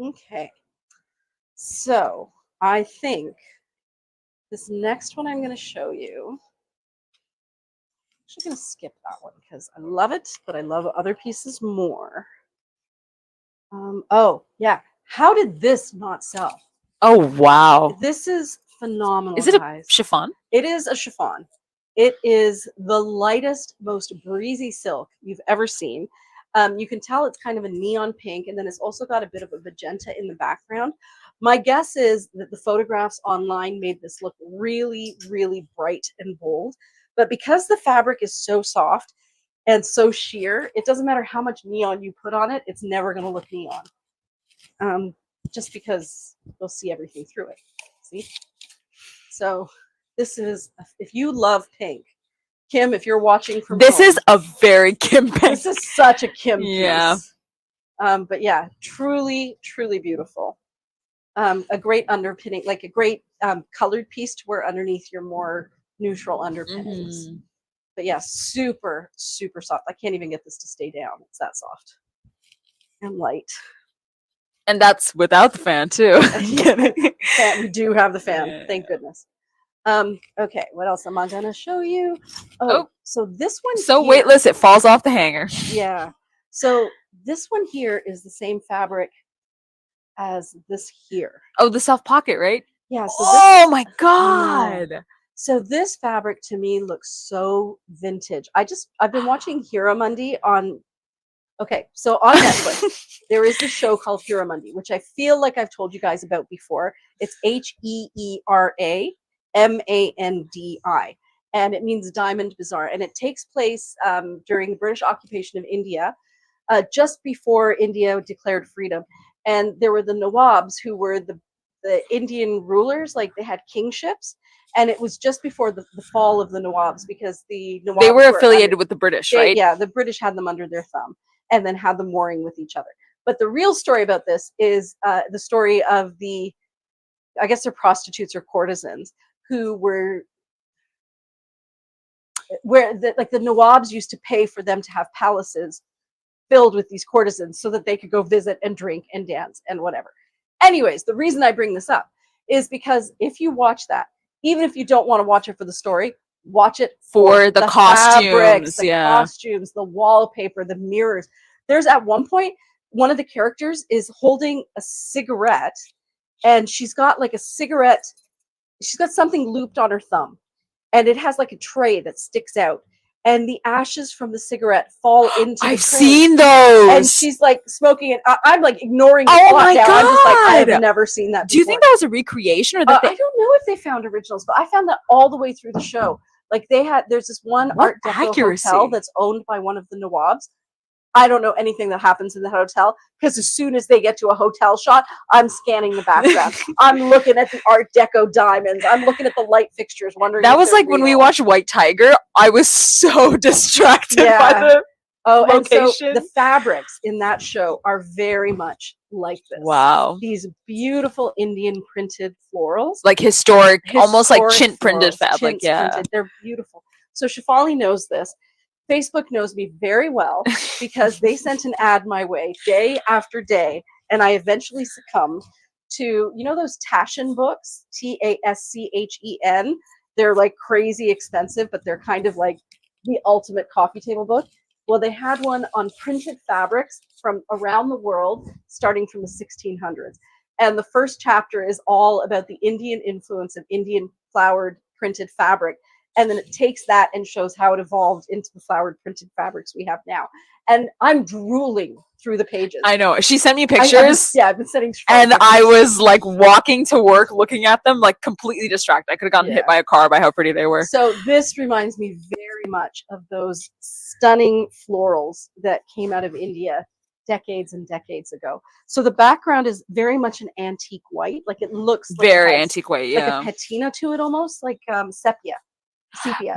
Okay. So I think this next one I'm going to show you. I'm actually going to skip that one because I love it, but I love other pieces more. Oh, yeah. How did this not sell? Oh wow. This is phenomenal, Is it a guys. chiffon? It is a chiffon. It is the lightest, most breezy silk you've ever seen. You can tell it's kind of a neon pink, and then it's also got a bit of a magenta in the background. My guess is that the photographs online made this look really, really bright and bold. But because the fabric is so soft and so sheer, it doesn't matter how much neon you put on it, it's never going to look neon. Just because you'll see everything through it. See? So this is, if you love pink, Kim, if you're watching from This home, is a very Kim pink. this is such a Kim Yeah. piece. But yeah, truly, truly beautiful. A great underpinning, like a great colored piece to wear underneath your more neutral underpinnings. But yeah, super, super soft. I can't even get this to stay down. It's that soft and light. And that's without the fan too. Fan, we do have the fan, Yeah. thank goodness. Okay, what else am I gonna show you? Oh. So this one So here, weightless, it falls off the hanger. yeah. So this one here is the same fabric as this here. Oh, the self pocket, right? Yeah. So Oh my god. So this fabric to me looks so vintage. I've been watching Hiramundi on. Okay, so on Netflix there is this show called Hiramundi, which I feel like I've told you guys about before. It's HeeraMandi, and it means Diamond Bazaar, and it takes place during the British occupation of India, just before India declared freedom. And there were the Nawabs, who were the Indian rulers, like they had kingships, and it was just before the fall of the Nawabs, because the Nawabs They were affiliated with the British, right? Yeah, the British had them under their thumb and then had them warring with each other. But the real story about this is the story of the, I guess they're prostitutes or courtesans, who were, like the Nawabs used to pay for them to have palaces filled with these courtesans so that they could go visit and drink and dance and whatever. Anyways, the reason I bring this up is because if you watch that, even if you don't want to watch it for the story, watch it For the costumes, fabrics, the yeah. costumes, the wallpaper, the mirrors. There's at one point, one of the characters is holding a cigarette, and she's got like a cigarette, she's got something looped on her thumb, and it has like a tray that sticks out, and the ashes from the cigarette fall into the I've tray. seen those. And she's like smoking it. I'm like ignoring the Oh plot my now. I'm just like, I God. have never seen that before. Do you think that was a recreation, or that I don't know if they found originals, but I found that all the way through the show. Like there's this one What Art Deco accuracy. hotel that's owned by one of the Nawabs. I don't know anything that happens in the hotel, because as soon as they get to a hotel shot, I'm scanning the background. I'm looking at the Art Deco diamonds. I'm looking at the light fixtures, wondering. That if was they're like when we real. watched White Tiger. I was so distracted by Yeah. the And so location. the fabrics in that show are very much like this. Wow. These beautiful Indian printed florals. Like historic, almost like chint florals, printed fabric. chintz Yeah. printed. They're beautiful. So Shefali knows this. Facebook knows me very well, because they sent an ad my way day after day, and I eventually succumbed to, you know, those Taschen books, Taschen. They're like crazy expensive, but they're kind of like the ultimate coffee table book. Well, they had one on printed fabrics from around the world, starting from the 1600s. And the first chapter is all about the Indian influence of Indian flowered printed fabric. And then it takes that and shows how it evolved into the flowered printed fabrics we have now. And I'm drooling through the pages. I know. She sent me pictures. I've been sending and pictures. I was like walking to work looking at them, like completely distracted. I could have gotten hit by a car by how pretty they were. So this reminds me very much of those stunning florals that came out of India decades and decades ago. So the background is very much an antique white. Like it looks like Very antique white, yeah. like a patina to it almost, like sepia.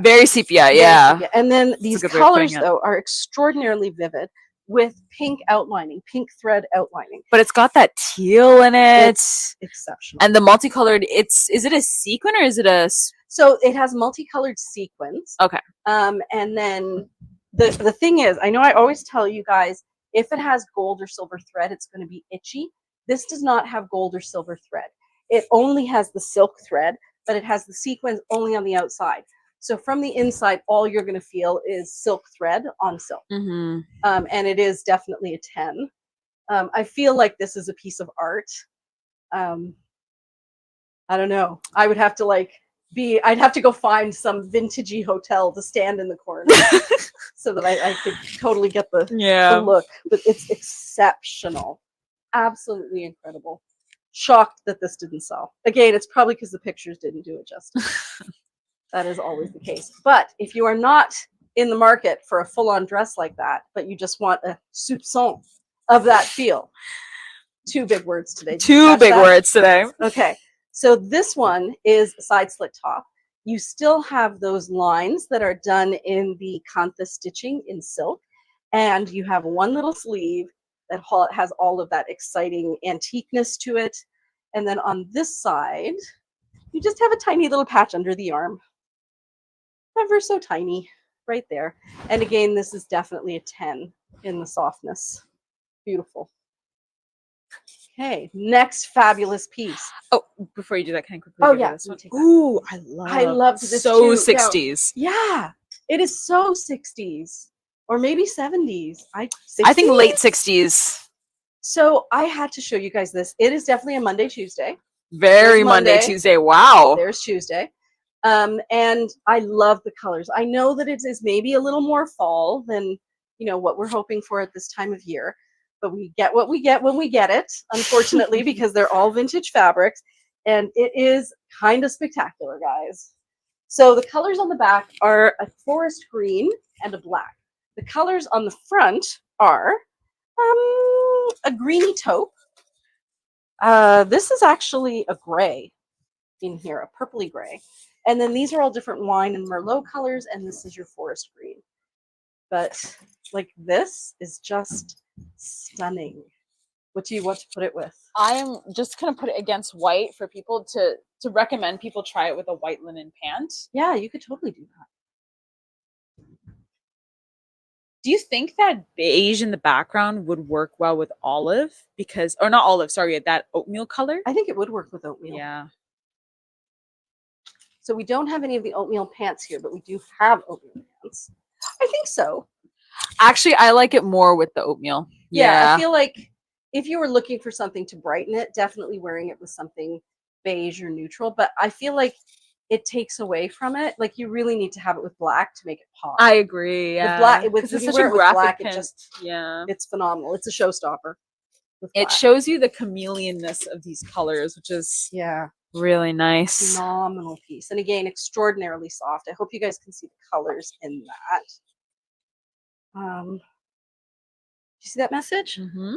Very sepia, yeah. Sepia. And then these colors, though, are extraordinarily vivid, with pink outlining, pink thread outlining. But it's got that teal in it. It's exceptional. And the multicolored, is it a sequin or is it a... So it has multicolored sequins. Okay. And then the thing is, I know I always tell you guys, if it has gold or silver thread, it's going to be itchy. This does not have gold or silver thread. It only has the silk thread, but it has the sequins only on the outside. So from the inside, all you're going to feel is silk thread on silk. Mm-hmm. And it is definitely a 10. I feel like this is a piece of art. I don't know. I would have to I'd have to go find some vintagey hotel to stand in the corner so that I could totally get the look. But it's exceptional. Absolutely incredible. Shocked that this didn't sell. Again, it's probably because the pictures didn't do it justice. That is always the case. But if you are not in the market for a full-on dress like that, but you just want a soupçon of that feel. 2 big words today. Two big words today. Okay. So this one is a side slit top. You still have those lines that are done in the kantha stitching in silk. And you have one little sleeve that has all of that exciting antiqueness to it. And then on this side, you just have a tiny little patch under the arm. Ever so tiny, right there. And again, this is definitely a 10 in the softness. Beautiful. Okay, next fabulous piece. Oh, before you do that, can I quickly Oh, give you yeah. this one? Take that. Ooh, I loved this so too. 60s. Yeah, it is so 60s or maybe 70s. I think late 60s. So I had to show you guys this. It is definitely a Monday, Tuesday. Very Monday, Tuesday. Wow. There's Tuesday. And I love the colors. I know that it is maybe a little more fall than, you know, what we're hoping for at this time of year. But we get what we get when we get it, unfortunately, because they're all vintage fabrics. And it is kind of spectacular, guys. So the colors on the back are a forest green and a black. The colors on the front are a greeny taupe. This is actually a gray in here, a purpley gray. And then these are all different wine and merlot colors, and this is your forest green. But like this is just stunning. What do you want to put it with? I am just gonna put it against white for people to recommend people try it with a white linen pant. Yeah, you could totally do that. Do you think that beige in the background would work well with olive? Because, or not olive, sorry, that oatmeal color? I think it would work with oatmeal. Yeah. So we don't have any of the oatmeal pants here, but we do have oatmeal pants. I think so. Actually, I like it more with the oatmeal. Yeah, I feel like if you were looking for something to brighten it, definitely wearing it with something beige or neutral. But I feel like it takes away from it. Like you really need to have it with black to make it pop. I agree. Yeah. With black, with it's you such wear a it with graphic black, print. it just Yeah. it's phenomenal. It's a showstopper. It shows you the chameleonness of these colors, which is really nice. Phenomenal piece. And again, extraordinarily soft. I hope you guys can see the colors in that. Do you see that message? Mm-hmm.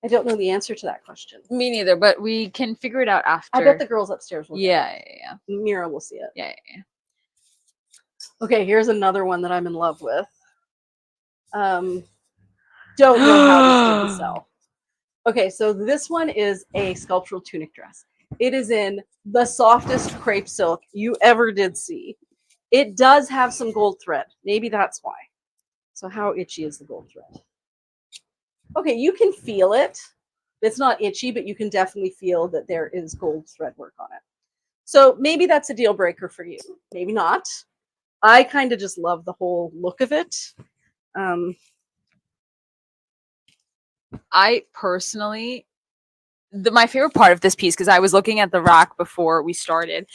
I don't know the answer to that question. Me neither, but we can figure it out after. I bet the girls upstairs will. Yeah. Mira will see it. Yeah. Okay, here's another one that I'm in love with. Don't know how this didn't sell. Okay, so this one is a sculptural tunic dress. It is in the softest crepe silk you ever did see. It does have some gold thread. Maybe that's why. So how itchy is the gold thread? Okay, you can feel it. It's not itchy, but you can definitely feel that there is gold thread work on it. So maybe that's a deal breaker for you. Maybe not. I kind of just love the whole look of it. I personally, my favorite part of this piece, because I was looking at the rack before we started,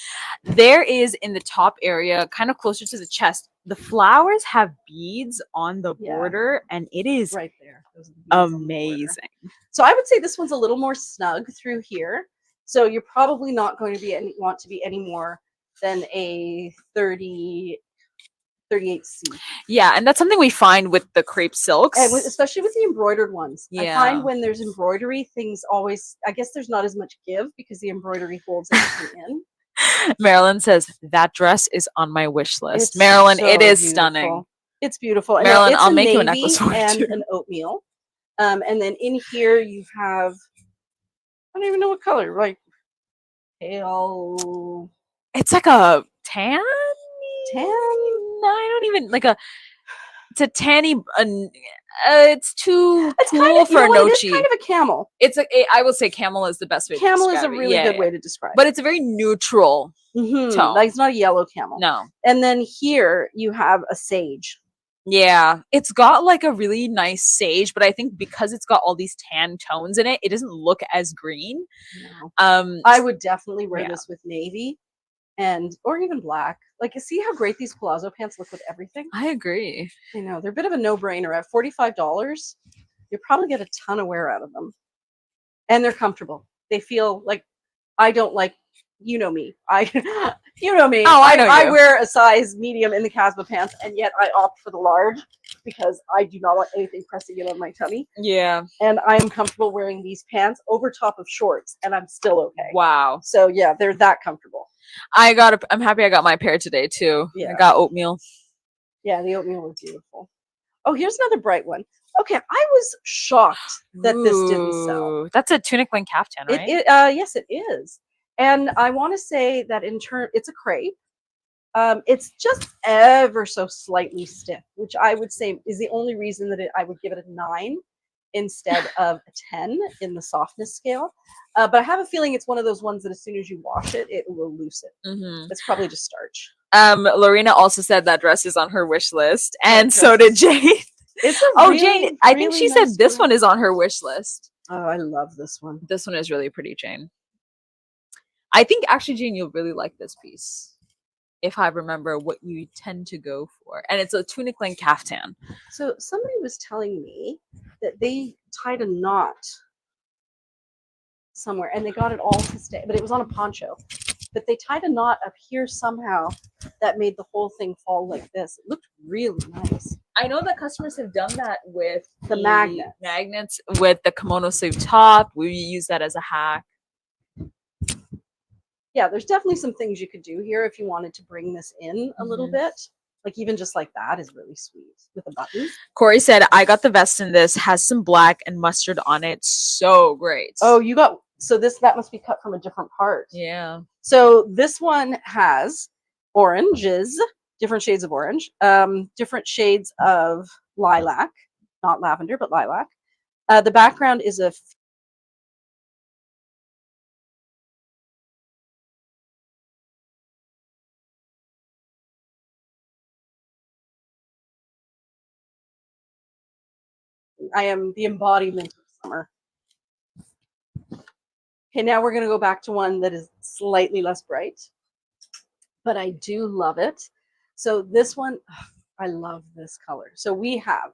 there is in the top area, kind of closer to the chest, the flowers have beads on the border, and it is right there. Amazing. So I would say this one's a little more snug through here. So you're probably not going to be want to be any more than a 38C. Yeah, and that's something we find with the crepe silks. And especially with the embroidered ones. Yeah. I find when there's embroidery, things always, I guess there's not as much give because the embroidery holds everything in. Marilyn says, that dress is on my wish list. It's Marilyn, so it is beautiful. stunning. It's beautiful. And Marilyn, it's I'll make you a necklace for and you. an oatmeal. And then in here you have, I don't even know what color, like pale. It's like a tan? Tan? No, I don't even, like a, it's a tanny, it's too It's cool kind of, for a it is nochi. kind of a camel. It's I will say camel is the best way to describe it. Camel is a really good way to describe But it's a very neutral it. tone. Like it's not a yellow camel. No. And then here you have a sage. Yeah, it's got like a really nice sage, but I think because it's got all these tan tones in it, it doesn't look as green. No. Um, I would definitely wear yeah. this with navy and or even black. Like, see how great these palazzo pants look with everything? I agree. You know, they're a bit of a no-brainer. At $45, you'll probably get a ton of wear out of them. And they're comfortable. They feel like I don't like, you know me. You know me. Oh, I know I you. wear a size medium in the Casba pants, and yet I opt for the large because I do not want anything pressing in on my tummy. Yeah. And I am comfortable wearing these pants over top of shorts, and I'm still okay. Wow. So yeah, they're that comfortable. I'm happy I got my pair today too. Yeah. I got oatmeal. Yeah, the oatmeal was beautiful. Oh, here's another bright one. Okay, I was shocked that this didn't sell. Ooh, that's a tunic link caftan, right? Yes, it is. And I want to say that in turn, it's a crepe. It's just ever so slightly stiff, which I would say is the only reason that I would give it a 9 instead of a 10 in the softness scale. But I have a feeling it's one of those ones that as soon as you wash it, it will loosen. It's probably just starch. Lorena also said that dress is on her wish list, and so did Jane. It's a really, Jane, I think really she nice said this dress. one is on her wish list. Oh, I love this one. This one is really pretty, Jane. I think actually, Jane, you'll really like this piece. If I remember what you tend to go for. And it's a tunic length caftan. So somebody was telling me that they tied a knot somewhere and they got it all to stay, but it was on a poncho. But they tied a knot up here somehow that made the whole thing fall like this. It looked really nice. I know that customers have done that with the magnets with the kimono sleeve top. We use that as a hack. Yeah, there's definitely some things you could do here if you wanted to bring this in a little bit. Like even just like that is really sweet with a button. Corey said, I got the vest in this, has some black and mustard on it. So great. Oh, you got, so that must be cut from a different part. Yeah. So this one has oranges, different shades of orange, different shades of lilac, not lavender, but lilac. The background is a I am the embodiment of summer. Okay, now we're going to go back to one that is slightly less bright, but I do love it. So this one, I love this color. So we have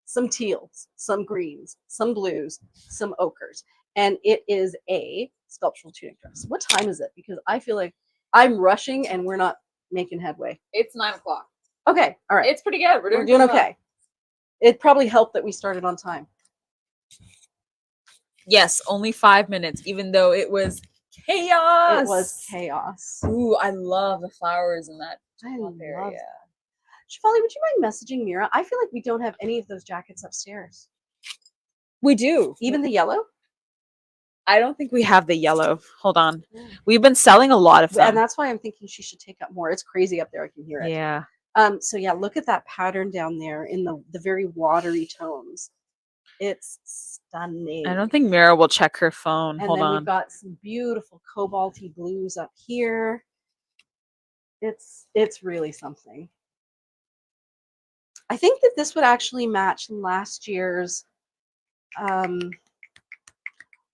some teals, some greens, some blues, some ochres, and it is a sculptural tunic dress. What time is it? Because I feel like I'm rushing and we're not making headway. It's 9 o'clock. Okay, all right. It's pretty good. We're doing okay. It probably helped that we started on time. Yes, only 5 minutes, even though it was chaos. It was chaos. Ooh, I love the flowers in that top area. Shefali, would you mind messaging Mira? I feel like we don't have any of those jackets upstairs. We do. Even the yellow? I don't think we have the yellow. Hold on. We've been selling a lot of them. And that's why I'm thinking she should take up more. It's crazy up there. I can hear it. Yeah. So yeah, look at that pattern down there in the very watery tones. It's stunning. I don't think Mira will check her phone. And Hold then on. we've got some beautiful cobalty blues up here. It's really something. I think that this would actually match last year's. What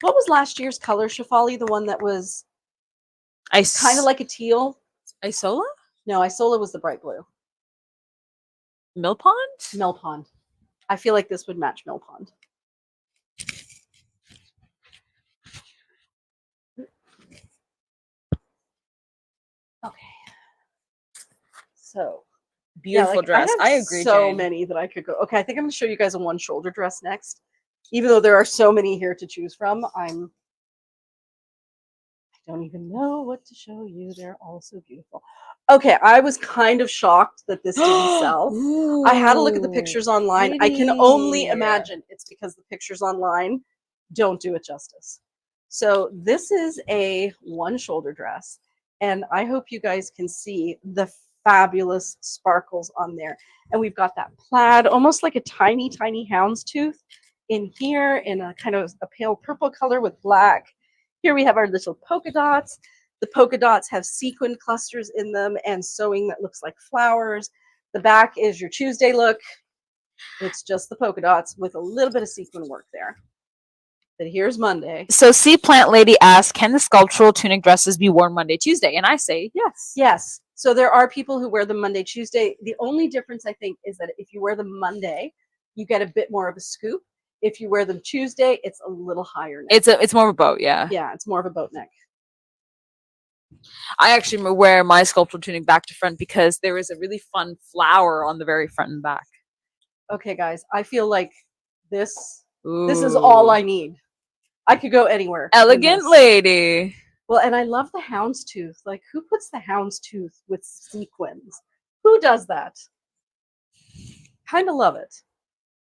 was last year's color, Shefali? The one that was kind of like a teal. Isola? No, Isola was the bright blue. Mill Pond? Mill Pond. I feel like this would match Mill Pond. Okay. So beautiful dress. I agree. So Jane. many that I could go. Okay, I think I'm going to show you guys a one shoulder dress next. Even though there are so many here to choose from, I don't even know what to show you. They're all so beautiful. Okay, I was kind of shocked that this didn't sell. Ooh, I had to look at the pictures online. pretty. I can only imagine it's because the pictures online don't do it justice. So this is a one shoulder dress, and I hope you guys can see the fabulous sparkles on there. And we've got that plaid, almost like a tiny, tiny houndstooth in here in a kind of a pale purple color with black. Here we have our little polka dots. The polka dots have sequin clusters in them and sewing that looks like flowers. The back is your Tuesday look. It's just the polka dots with a little bit of sequin work there. But here's Monday. So Sea Plant Lady asks, can the sculptural tunic dresses be worn Monday, Tuesday? And I say yes. Yes. So there are people who wear them Monday, Tuesday. The only difference, I think, is that if you wear them Monday, you get a bit more of a scoop. If you wear them Tuesday, it's a little higher neck. It's more of a boat, yeah. Yeah, it's more of a boat neck. I actually wear my sculptural tunic back to front because there is a really fun flower on the very front and back. Okay, guys, I feel like this is all I need. I could go anywhere. Elegant lady. Well, and I love the houndstooth. Like, who puts the houndstooth with sequins? Who does that? Kind of love it.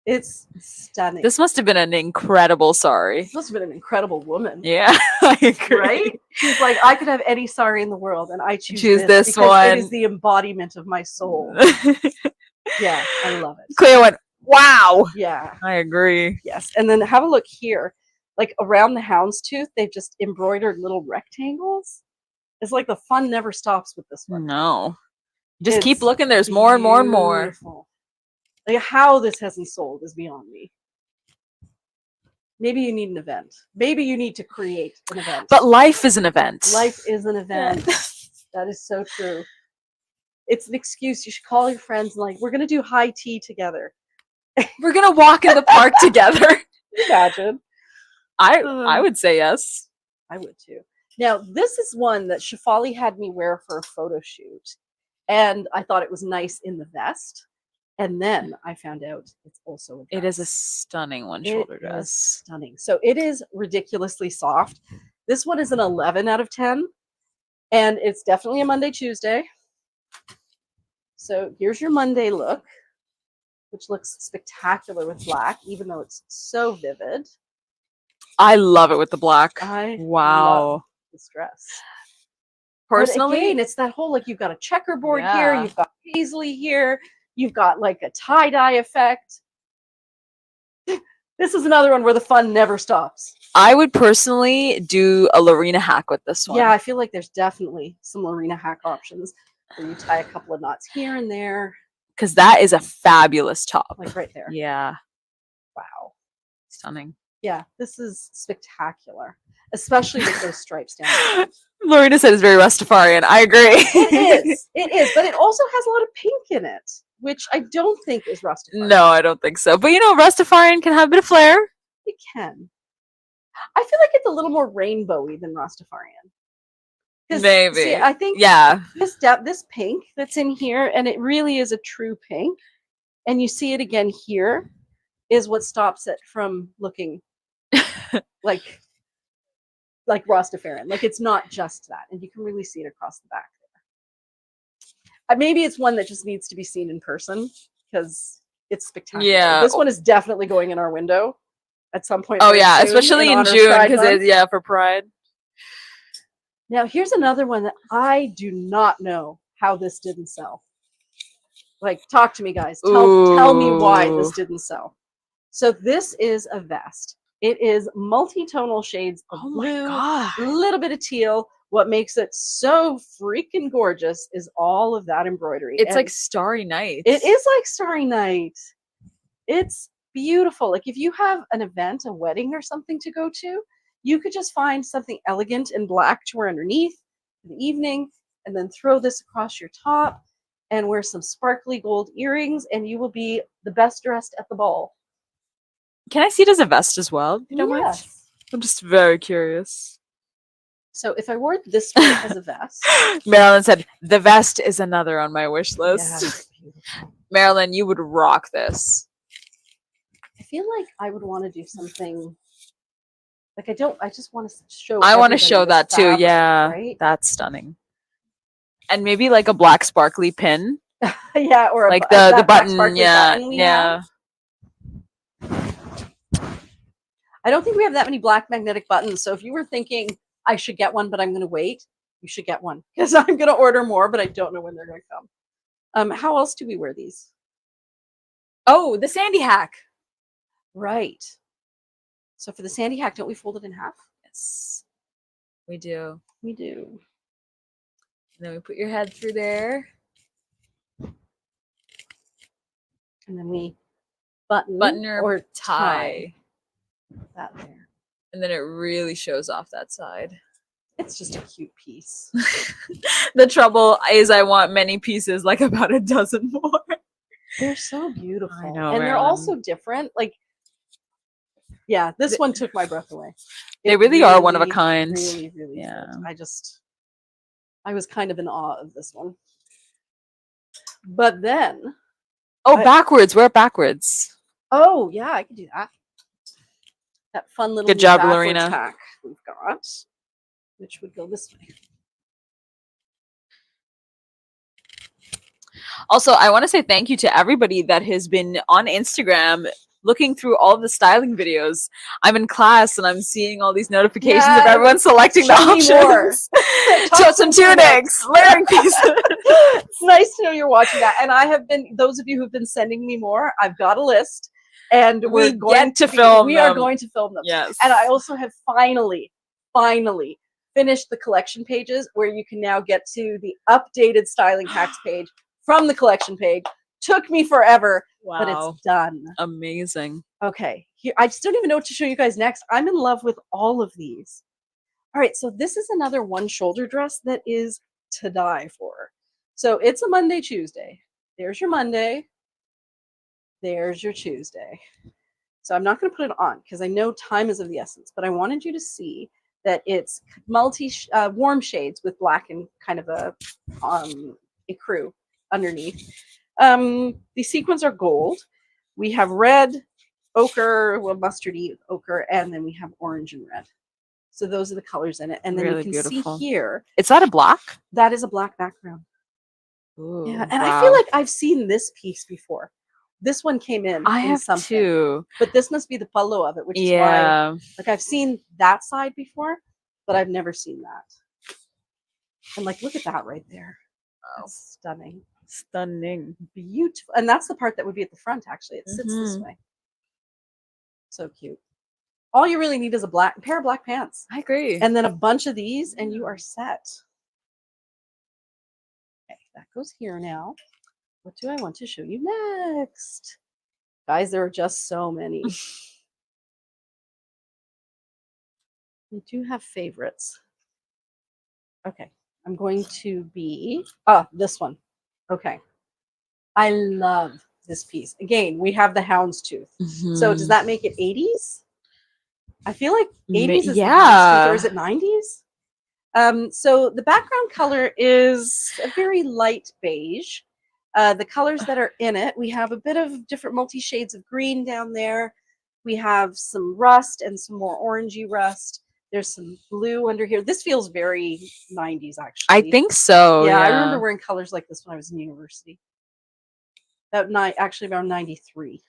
It's stunning. This must have been an incredible sari. This must have been an incredible woman. Yeah, I agree. Right? She's like, I could have any sari in the world, and I choose this because one. it is the embodiment of my soul. Yeah, I love it. Cleo went, wow. Yeah. I agree. Yes. And then have a look here. Like around the houndstooth, they've just embroidered little rectangles. It's like the fun never stops with this one. No. Just keep looking. There's more and more and more. Beautiful. Like how this hasn't sold is beyond me. Maybe you need an event. Maybe you need to create an event. But life is an event. Life is an event. That is so true. It's an excuse. You should call your friends and like, we're going to do high tea together. We're going to walk in the park together. Imagine. I would say yes. I would too. Now, this is one that Shefali had me wear for a photo shoot. And I thought it was nice in the vest. And then I found out it's also a dress. It is a stunning one-shoulder dress. Stunning. So it is ridiculously soft. This one is an 11 out of 10. And it's definitely a Monday, Tuesday. So here's your Monday look, which looks spectacular with black, even though it's so vivid. I love it with the black. I wow. love this dress. Personally, but again, it's that whole, like, you've got a checkerboard here, you've got paisley here, you've got like a tie-dye effect. This is another one where the fun never stops. I would personally do a Lorena hack with this one. Yeah, I feel like there's definitely some Lorena hack options where you tie a couple of knots here and there. Because that is a fabulous top. Like right there. Yeah. Wow. Stunning. Yeah, this is spectacular. Especially with those stripes down. Lorena said it's very Rastafarian. I agree. It is. It is. But it also has a lot of pink in it, which I don't think is Rastafarian. No, I don't think so. But you know, Rastafarian can have a bit of flair. It can. I feel like it's a little more rainbowy than Rastafarian. Maybe. See, I think this pink that's in here, and it really is a true pink, and you see it again here, is what stops it from looking like Rastafarian. Like, it's not just that, and you can really see it across the back there. Maybe it's one that just needs to be seen in person because it's spectacular. Yeah. This one is definitely going in our window at some point. Oh yeah, especially in June because for Pride. Now here's another one that I do not know how this didn't sell. Like, talk to me, guys. Tell me why this didn't sell. So this is a vest. It is multi-tonal shades of blue, a little bit of teal. What makes it so freaking gorgeous is all of that embroidery. It's like Starry Night. It is like Starry Night. It's beautiful. Like, if you have an event, a wedding or something to go to, you could just find something elegant in black to wear underneath in the evening, and then throw this across your top and wear some sparkly gold earrings, and you will be the best dressed at the ball. Can I see it as a vest as well? You don't mind? I'm just very curious. So if I wore this one as a vest. Marilyn said, the vest is another on my wish list. Yeah, Marilyn, you would rock this. I feel like I would want to do something. Like, I just want to show. I want to show that too. Fabric, yeah. right? That's stunning. And maybe like a black sparkly pin. Yeah, or like the button. Yeah. Yeah. I don't think we have that many black magnetic buttons. So if you were thinking I should get one, but I'm going to wait, you should get one because I'm going to order more, but I don't know when they're going to come. How else do we wear these? Oh, the Sandy hack. Right. So for the Sandy hack, don't we fold it in half? Yes, we do. We do. And then we put your head through there. And then we button or tie. That there. And then it really shows off that side. It's just a cute piece. The trouble is I want many pieces, like about a dozen more. They're so beautiful. I know, and they're all so different. Like, yeah, this one took my breath away. They really are one of a kind. Really, really. Yeah. I was kind of in awe of this one. But then. Backwards. Wear it backwards. Oh, yeah, I could do that. That fun little good job, backwards Lorena. tack we've got, which would go this way. Also, I want to say thank you to everybody that has been on Instagram looking through all of the styling videos. I'm in class and I'm seeing all these notifications of everyone selecting the options. Tops and tunics, layering pieces. It's nice to know you're watching that. And I have been, those of you who've been sending me more, I've got a list. And we're going to film them. We are going to film them. Yes. And I also have finally finished the collection pages where you can now get to the updated styling hacks page from the collection page. Took me forever, but it's done. Amazing. Okay. Here, I just don't even know what to show you guys next. I'm in love with all of these. All right. So this is another one shoulder dress that is to die for. So it's a Monday, Tuesday. There's your Monday. There's your Tuesday. So I'm not going to put it on because I know time is of the essence, but I wanted you to see that it's warm shades with black and kind of a ecru underneath. The sequins are gold. We have red, ochre, mustardy, ochre, and then we have orange and red. So those are the colors in it. And then really you can beautiful. see here. Is that a black? That is a black background. Ooh, yeah, and I feel like I've seen this piece before. This one came in. I have something. too. But this must be the polo of it, which is why, like, I've seen that side before, but I've never seen that. And like, look at that right there. Oh, that's stunning. Stunning. Beautiful. And that's the part that would be at the front, actually. It sits this way. So cute. All you really need is a pair of black pants. I agree. And then a bunch of these, and you are set. Okay, that goes here now. What do I want to show you next? Guys, there are just so many. I do have favorites. Okay, I'm going to be, this one. Okay. I love this piece. Again, we have the houndstooth. So does that make it 80s? I feel like 80s is the houndstooth, or is it 90s? So the background color is a very light beige. The colors that are in it, we have a bit of different multi-shades of green down there. We have some rust and some more orangey rust. There's some blue under here. This feels very 90s, actually. I think so. Yeah, I remember wearing colors like this when I was in university. Actually around 93.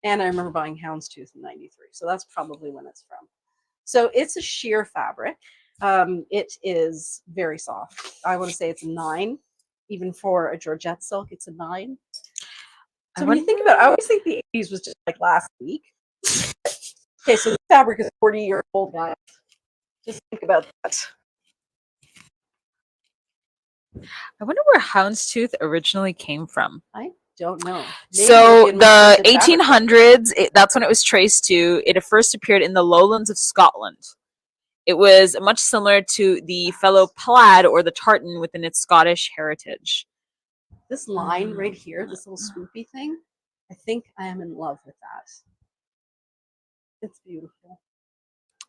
And I remember buying houndstooth in 93. So that's probably when it's from. So it's a sheer fabric. It is very soft. I want to say it's a 9. Even for a Georgette silk, it's a 9. So when you think about it, I always think the 80s was just like last week. Okay, so the fabric is 40-year-old, guys. Just think about that. I wonder where houndstooth originally came from. I don't know. Maybe so the 1800s, that's when it was traced to. It first appeared in the lowlands of Scotland. It was much similar to the fellow plaid or the tartan within its Scottish heritage. This line right here, this little swoopy thing, I think I am in love with that. It's beautiful.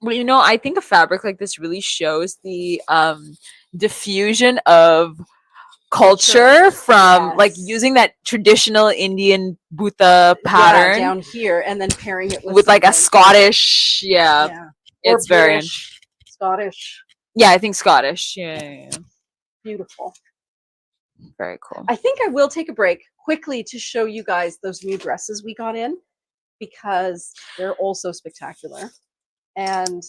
Well, I think a fabric like this really shows the diffusion of culture from like using that traditional Indian Bhutta pattern down here, and then pairing it with like a Scottish, it's very Scottish. Yeah, I think Scottish. Yeah. Beautiful. Very cool. I think I will take a break quickly to show you guys those new dresses we got in, because they're also spectacular. And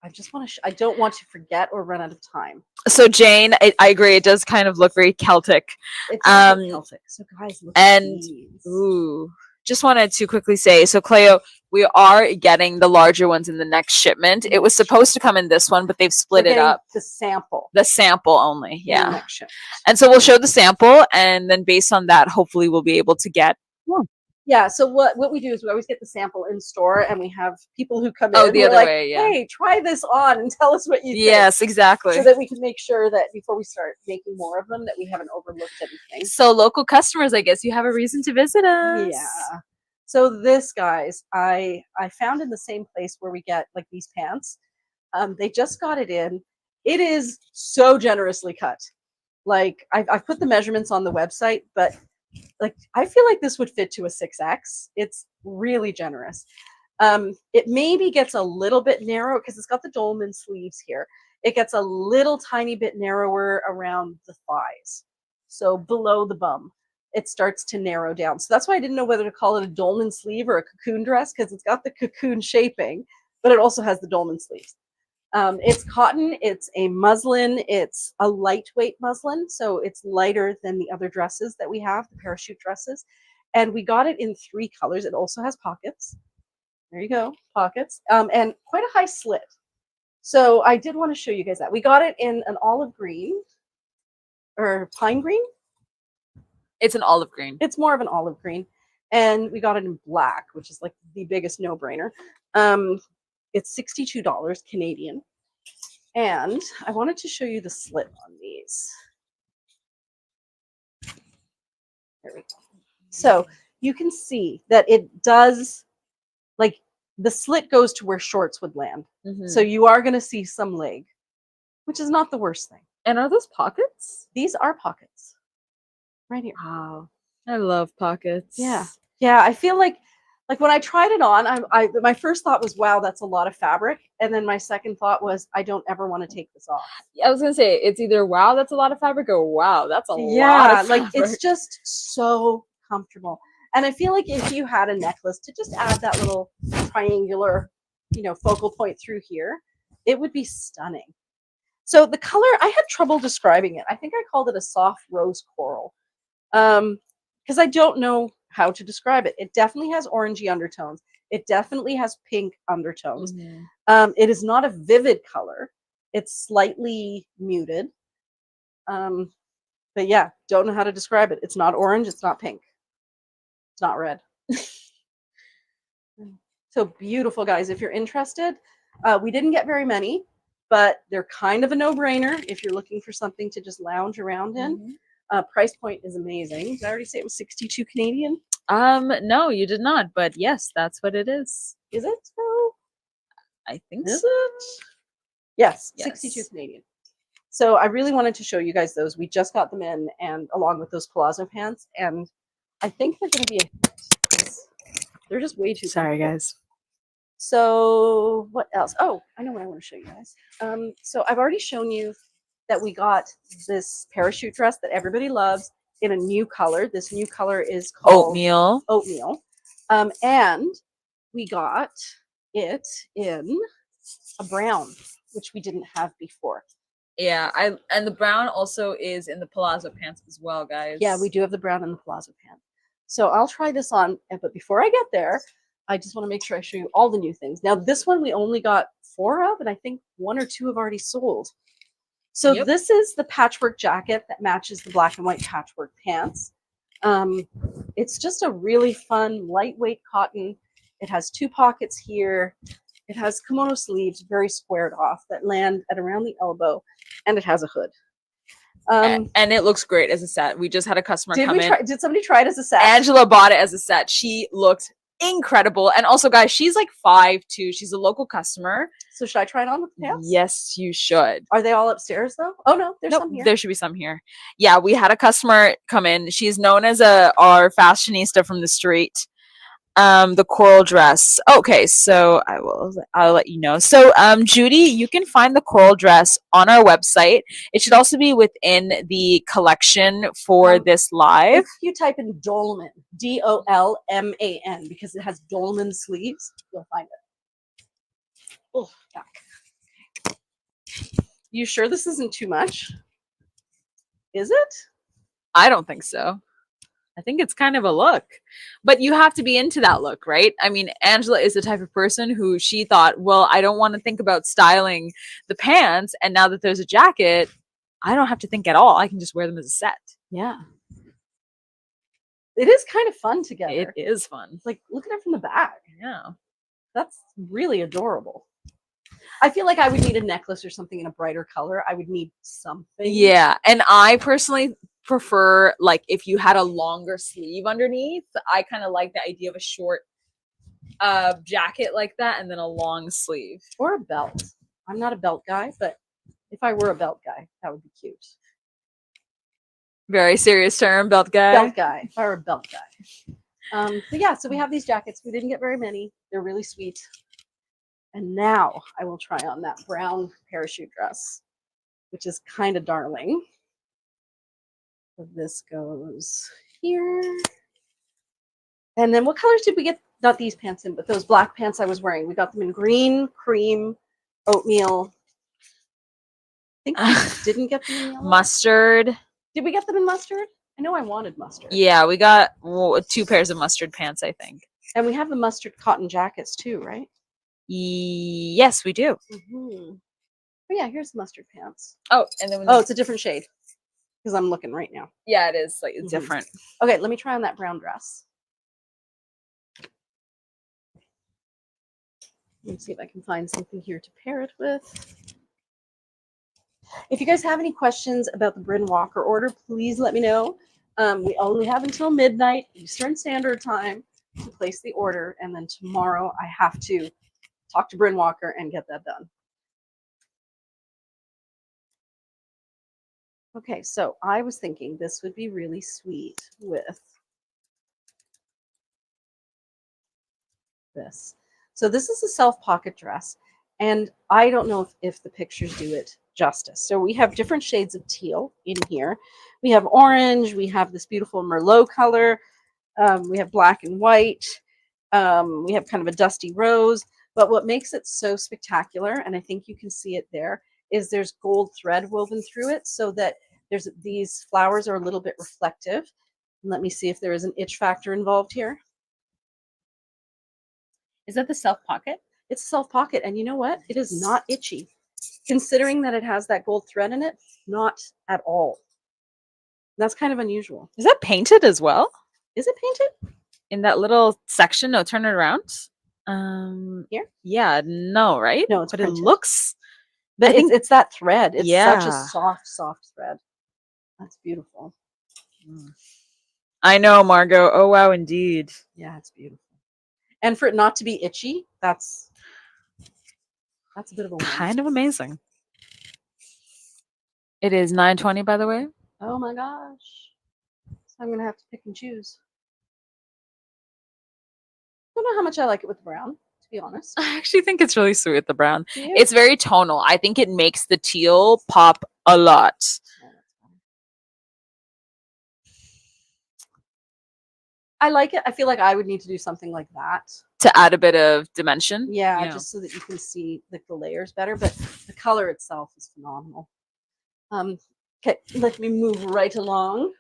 I just want to, I don't want to forget or run out of time. So Jane, I agree. It does kind of look very Celtic. It's Celtic. So guys, look at these. Ooh, just wanted to quickly say, so Cleo, we are getting the larger ones in the next shipment. It was supposed to come in this one, but they've split it up. The sample. The sample only, In the yeah. next shipment. And so we'll show the sample, and then based on that, hopefully we'll be able to get one. Yeah, so what we do is we always get the sample in store, and we have people who come in. Oh, the who are other like, way, yeah. Hey, try this on and tell us what you think. Yes, exactly. So that we can make sure that before we start making more of them, that we haven't overlooked anything. So local customers, I guess you have a reason to visit us. Yeah. So this, guys, I found in the same place where we get like these pants. They just got it in. It is so generously cut. Like I've put the measurements on the website, but like I feel like this would fit to a 6X. It's really generous. It maybe gets a little bit narrow because it's got the dolman sleeves here. It gets a little tiny bit narrower around the thighs. So below the bum, it starts to narrow down. So that's why I didn't know whether to call it a dolman sleeve or a cocoon dress, because it's got the cocoon shaping, but it also has the dolman sleeves. It's cotton, it's a muslin, it's a lightweight muslin, so it's lighter than the other dresses that we have, the parachute dresses. And we got it in 3 colors. It also has pockets. There you go, pockets, and quite a high slit. So I did want to show you guys that. We got it in an olive green, or pine green. It's an olive green. It's more of an olive green. And we got it in black, which is like the biggest no-brainer. It's $62 Canadian. And I wanted to show you the slit on these. There we go. So you can see that it does, like the slit goes to where shorts would land. Mm-hmm. So you are going to see some leg, which is not the worst thing. And are those pockets? These are pockets. Right here. Wow. I love pockets. Yeah. Yeah, I feel like when I tried it on, my first thought was, wow, that's a lot of fabric. And then my second thought was, I don't ever want to take this off. I was going to say, it's either, wow, that's a lot of fabric, or wow, that's a lot of fabric. Like it's just so comfortable. And I feel like if you had a necklace to just add that little triangular, focal point through here, it would be stunning. So the color, I had trouble describing it. I think I called it a soft rose coral. Because I don't know how to describe it. It definitely has orangey undertones. It definitely has pink undertones. Mm-hmm. It is not a vivid color. It's slightly muted. But yeah, don't know how to describe it. It's not orange. It's not pink. It's not red. So beautiful, guys. If you're interested, we didn't get very many, but they're kind of a no-brainer if you're looking for something to just lounge around in. Mm-hmm. Price point is amazing. Did I already say it was 62 Canadian? No, you did not, but yes, that's what it is. Is it? So I think is so. it? Yes, Yes. 62 Canadian. So I really wanted to show you guys those. We just got them in, and along with those palazzo pants, and I think they're going to be a hit. They're just way too Sorry, comfortable. guys. So what else? Oh, I know what I want to show you guys. So I've already shown you that we got this parachute dress that everybody loves in a new color. This new color is called Oatmeal. And we got it in a brown, which we didn't have before. Yeah, and the brown also is in the palazzo pants as well, guys. Yeah, we do have the brown and the palazzo pant. So I'll try this on, but before I get there, I just want to make sure I show you all the new things. Now, this one we only got 4 of, and I think 1 or 2 have already sold. So This is the patchwork jacket that matches the black and white patchwork pants. It's just a really fun, lightweight cotton. It has 2 pockets here. It has kimono sleeves, very squared off, that land at around the elbow, and it has a hood. And it looks great as a set. We just had a customer come in. Did somebody try it as a set? Angela bought it as a set. She looked incredible. And also, guys, she's like 5'2". She's a local custer. So should I try it on with the pants? Yes, you should. Are they all upstairs though? Oh no, there's some here. There should be some here. Yeah, we had a customer come in. She's known as our fashionista from the street. The coral dress. Okay, so I'll let you know. So Judy, you can find the coral dress on our website. It should also be within the collection for this live. If you type in dolman, DOLMAN, because it has dolman sleeves, you'll find it. Oh, back. You sure this isn't too much? Is it? I don't think so. I think it's kind of a look, but you have to be into that look, right? I mean, Angela is the type of person who she thought, well, I don't want to think about styling the pants. And now that there's a jacket, I don't have to think at all. I can just wear them as a set. Yeah. It is kind of fun together. It is fun. Like, look at it from the back. Yeah. That's really adorable. I feel like I would need a necklace or something in a brighter color. I would need something. Yeah. And I personally prefer, like, if you had a longer sleeve underneath, I kind of like the idea of a short jacket like that and then a long sleeve. Or a belt. I'm not a belt guy, but if I were a belt guy, that would be cute. Very serious term, belt guy. Belt guy. If I were a belt guy. But yeah, so we have these jackets. We didn't get very many. They're really sweet. And now I will try on that brown parachute dress, which is kind of darling. So this goes here. And then what colors did we get? Not these pants in, but those black pants I was wearing. We got them in green, cream, oatmeal. I think we didn't get them in yellow. Mustard. Did we get them in mustard? I know I wanted mustard. Yeah, we got 2 pairs of mustard pants, I think. And we have the mustard cotton jackets too, right? Yes, we do. Mm-hmm. Oh yeah, here's the mustard pants. Oh, and then it's a different shade because I'm looking right now. Yeah, it is slightly different. Okay, let me try on that brown dress. Let me see if I can find something here to pair it with. If you guys have any questions about the Bryn Walker order, please let me know. We only have until midnight Eastern Standard Time to place the order, and then tomorrow I have to talk to Bryn Walker and get that done. Okay, so I was thinking this would be really sweet with this. So this is a self-pocket dress, and I don't know if the pictures do it justice. So we have different shades of teal in here. We have orange, we have this beautiful Merlot color, we have black and white, we have kind of a dusty rose. But what makes it so spectacular, and I think you can see it there, is there's gold thread woven through it so that these flowers are a little bit reflective. And let me see if there is an itch factor involved here. Is that the self pocket? It's a self pocket, and you know what? It is not itchy. Considering that it has that gold thread in it, not at all. That's kind of unusual. Is that painted as well? Is it painted? In that little section? No, turn it around. Here? Yeah, no, right? No, it's but printed. it looks. But it's that thread. It's such a Yeah. soft thread. That's beautiful. I know, Margot. Oh wow, indeed. Yeah, it's beautiful. And for it not to be itchy, that's a bit of a win. Kind of amazing. It is 9:20, by the way. Oh my gosh. So I'm gonna have to pick and choose. I don't know how much I like it with the brown, to be honest. I actually think it's really sweet with the brown. Do you? It's very tonal. I think it makes the teal pop a lot. Yeah, that's fine. I like it. I feel like I would need to do something like that. To add a bit of dimension. Yeah, just so that you can see like the layers better. But the color itself is phenomenal. Okay, let me move right along.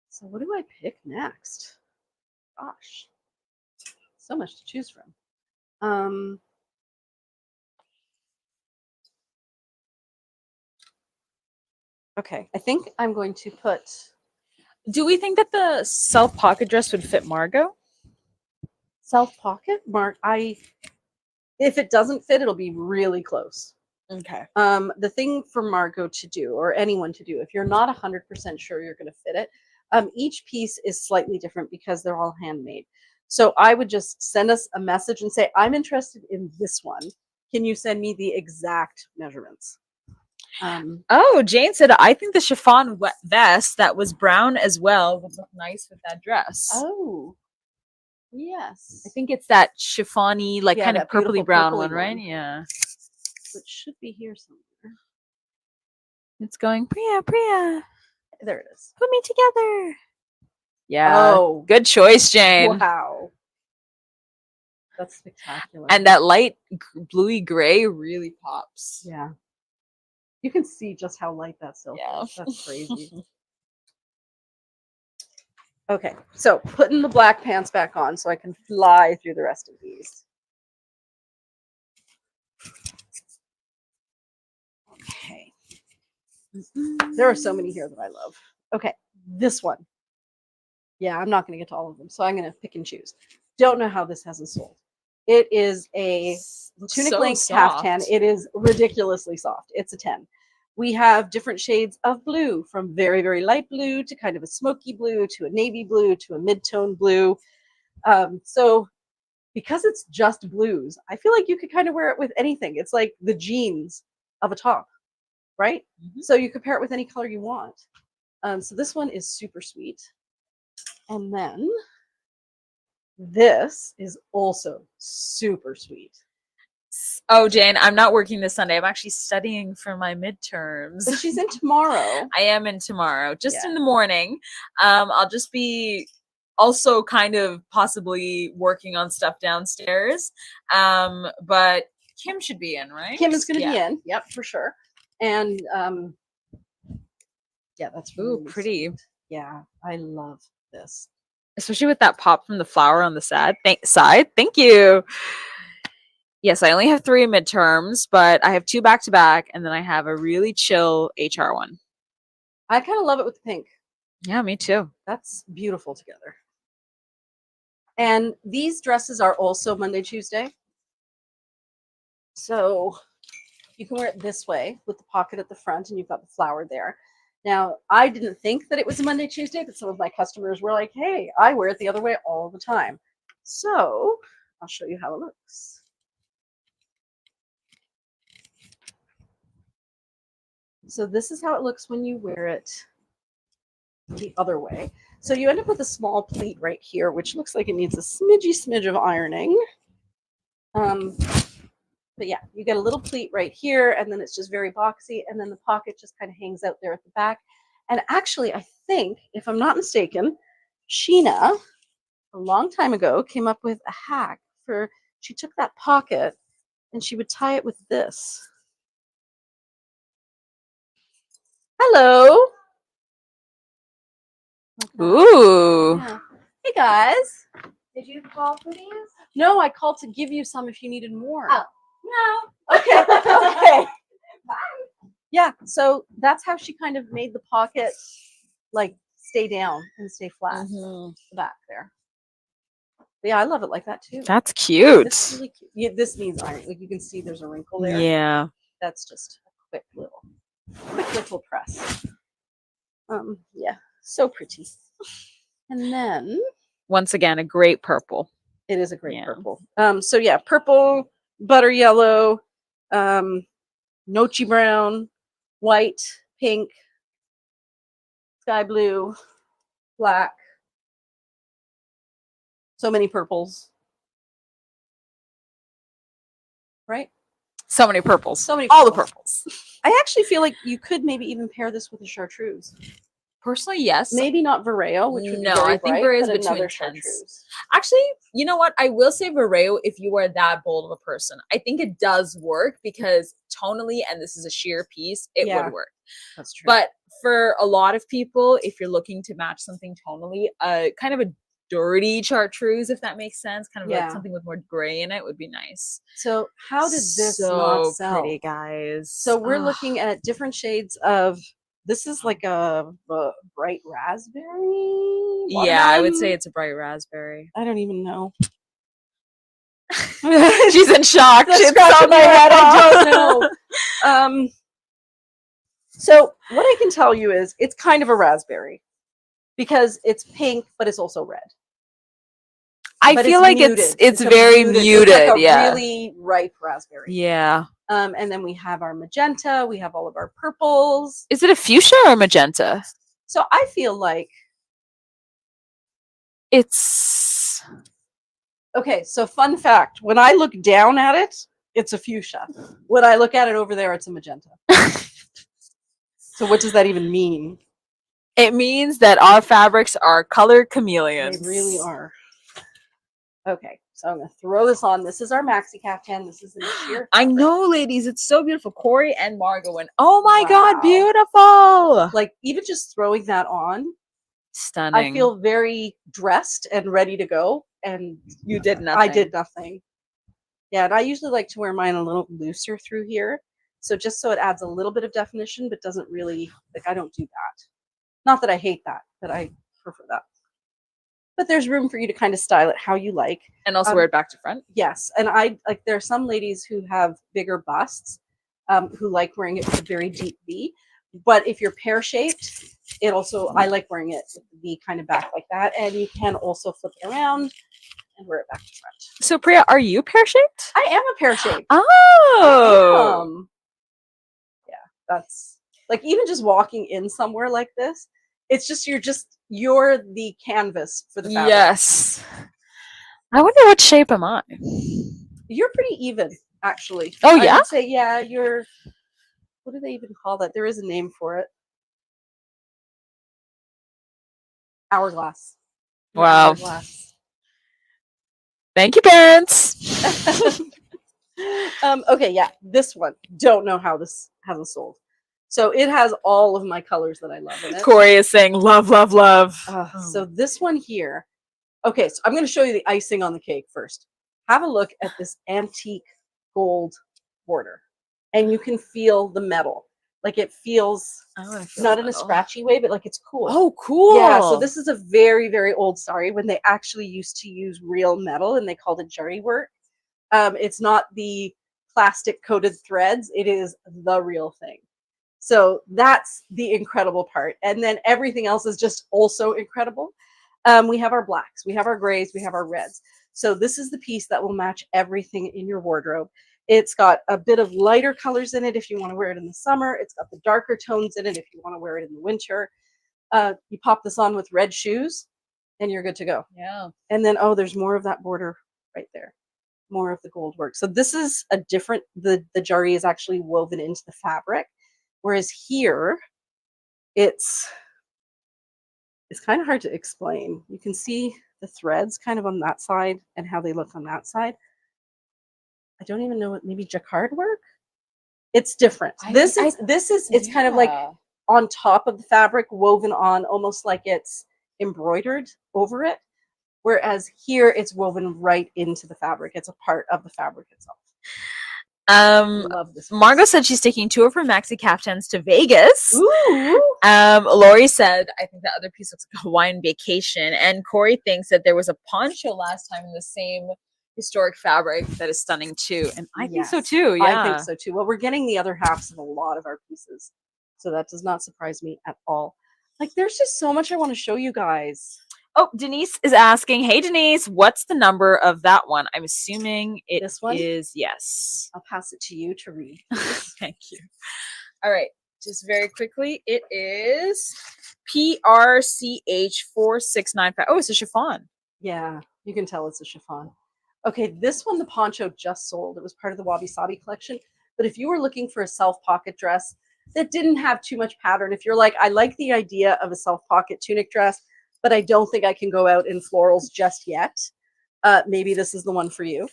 So what do I pick next? Gosh, so much to choose from. Okay, I think I'm going to put. Do we think that the self pocket dress would fit Margot? Self pocket, Mark. If it doesn't fit, it'll be really close. Okay. The thing for Margot to do, or anyone to do, if you're not 100% sure you're going to fit it, each piece is slightly different because they're all handmade. So I would just send us a message and say, I'm interested in this one. Can you send me the exact measurements? Jane said, I think the chiffon vest that was brown as well would look nice with that dress. Oh, yes. I think it's that chiffon-y, like Yeah, kind of that beautiful purpley brown purpley one, right? one. Yeah. It should be here somewhere. It's going, Priya. There it is. Put me together. Yeah. Oh, Good choice, Jane. wow. That's spectacular. And that light bluey gray really pops. Yeah. You can see just how light that silk Yeah. is. That's crazy. Okay, so putting the black pants back on so I can fly through the rest of these. Okay. There are so many here that I love. Okay, this one. Yeah, I'm not going to get to all of them, so I'm going to pick and choose. Don't know how this hasn't sold. It is a tunic length caftan. It is ridiculously soft. It's a 10. We have different shades of blue, from very, very light blue to kind of a smoky blue to a navy blue to a mid-tone blue. So because it's just blues, I feel like you could kind of wear it with anything. It's like the jeans of a top, right? Mm-hmm. So you could pair it with any color you want. So this one is super sweet. And then this is also super sweet. Oh, Jane, I'm not working this Sunday. I'm actually studying for my midterms. But she's in tomorrow. I am in tomorrow, just in the morning. I'll just be also kind of possibly working on stuff downstairs. But Kim should be in, right? Kim is going to be in. Yep, for sure. And yeah, that's really pretty. Sweet. Yeah, I love this. Especially with that pop from the flower on the side. Thank you. Yes, I only have 3 midterms, but I have 2 back-to-back, and then I have a really chill HR one. I kind of love it with the pink. Yeah, me too. That's beautiful together. And these dresses are also Monday, Tuesday. So you can wear it this way with the pocket at the front, and you've got the flower there. Now, I didn't think that it was a Monday, Tuesday, but some of my customers were like, hey, I wear it the other way all the time. So I'll show you how it looks. So this is how it looks when you wear it the other way. So you end up with a small pleat right here, which looks like it needs a smidge of ironing. But yeah, you get a little pleat right here, and then it's just very boxy, and then the pocket just kind of hangs out there at the back. And actually, I think, if I'm not mistaken, Sheena, a long time ago, came up with a hack for, she took that pocket and she would tie it with this. Hello. Ooh. Yeah. Hey guys. Did you call for these? No, I called to give you some if you needed more. Oh, no. Okay. Okay. Bye. Yeah, so that's how she kind of made the pocket like stay down and stay flat. The back there. But yeah, I love it like that too. That's cute. It's really cute. Yeah, this needs iron. Like you can see there's a wrinkle there. Yeah. That's just a quick little press. Yeah, so pretty. And then once again, a great purple. It is a great purple. So yeah, purple, butter yellow, nochi brown, white, pink, sky blue, black. So many purples. Right? So many purples. So many all the purples. I actually feel like you could maybe even pair this with a chartreuse. Personally, yes. Maybe not Vareo, which would be very I think Vareo is bright, between chartreuse. Actually, you know what? I will say Vareo if you are that bold of a person. I think it does work because tonally, and this is a sheer piece, it would work. That's true. But for a lot of people, if you're looking to match something tonally, kind of a dirty chartreuse, if that makes sense, kind of like something with more gray in it would be nice. So how did this not sell? Pretty, guys. So we're looking at different shades of, this is like a bright raspberry. Yeah, I would say it's a bright raspberry. I don't even know. She's in shock. She's scratching my head. I don't know. So what I can tell you is it's kind of a raspberry because it's pink, but it's also red. I feel like it's very muted. It's like a really ripe raspberry. Yeah. And then we have our magenta. We have all of our purples. Is it a fuchsia or a magenta? So I feel like it's okay. So fun fact: when I look down at it, it's a fuchsia. When I look at it over there, it's a magenta. So what does that even mean? It means that our fabrics are color chameleons. They really are. Okay, So I'm going to throw this on. This is our maxi caftan. This is in sheer I fabric. know, ladies. It's so beautiful. Corey and Margot went, oh my God, Wow. beautiful. Like, even just throwing that on, Stunning. I feel very dressed and ready to go. And you did nothing. I did nothing. Yeah, and I usually like to wear mine a little looser through here. So just so it adds a little bit of definition, but doesn't really, like, I don't do that. Not that I hate that, but I prefer that. But there's room for you to kind of style it how you like. And also wear it back to front. Yes, and I like, there are some ladies who have bigger busts who like wearing it with a very deep V. But if you're pear shaped, it also, I like wearing it with the V kind of back like that. And you can also flip it around and wear it back to front. So Priya, are you pear shaped? I am a pear shaped. Oh. Yeah, that's like, even just walking in somewhere like this, it's just you're the canvas for the fabric. Yes. I wonder what shape am I? You're pretty even, actually. Oh, I yeah? would say, yeah, you're, what do they even call that? There is a name for it. Hourglass. You're Wow. hourglass. Thank you, parents. Okay, yeah, this one. Don't know how this hasn't sold. So it has all of my colors that I love in it. Corey is saying love, love, love. So this one here. Okay, so I'm going to show you the icing on the cake first. Have a look at this antique gold border. And you can feel the metal. Like, it feels not in a scratchy way, but like it's cool. Oh, cool. Yeah, so this is a very, very old sari when they actually used to use real metal and they called it jari work. It's not the plastic coated threads. It is the real thing. So that's the incredible part. And then everything else is just also incredible. We have our blacks, we have our grays, we have our reds. So this is the piece that will match everything in your wardrobe. It's got a bit of lighter colors in it if you want to wear it in the summer. It's got the darker tones in it if you want to wear it in the winter. You pop this on with red shoes and you're good to go. Yeah. And then, oh, there's more of that border right there. More of the gold work. So this is a different, the jari is actually woven into the fabric. Whereas here, it's kind of hard to explain. You can see the threads kind of on that side and how they look on that side. I don't even know what, maybe jacquard work? It's different. It's kind of like on top of the fabric, woven on almost like it's embroidered over it. Whereas here it's woven right into the fabric. It's a part of the fabric itself. Love this piece. Margot said she's taking 2 of her maxi caftans to Vegas. Ooh. Lori said, I think that other piece looks like a Hawaiian vacation. And Corey thinks that there was a poncho last time in the same historic fabric that is stunning too. And I think so too. Yeah. I think so too. Well, we're getting the other halves of a lot of our pieces. So that does not surprise me at all. Like, there's just so much I want to show you guys. Oh, Denise is asking, hey Denise, what's the number of that one? I'm assuming it This one? is, yes. I'll pass it to you to read. Thank you. All right, just very quickly, it is PRCH4695. Oh, it's a chiffon. Yeah, you can tell it's a chiffon. Okay, this one, the poncho just sold. It was part of the Wabi Sabi collection. But if you were looking for a self-pocket dress that didn't have too much pattern, if you're like, I like the idea of a self-pocket tunic dress, but I don't think I can go out in florals just yet, maybe this is the one for you.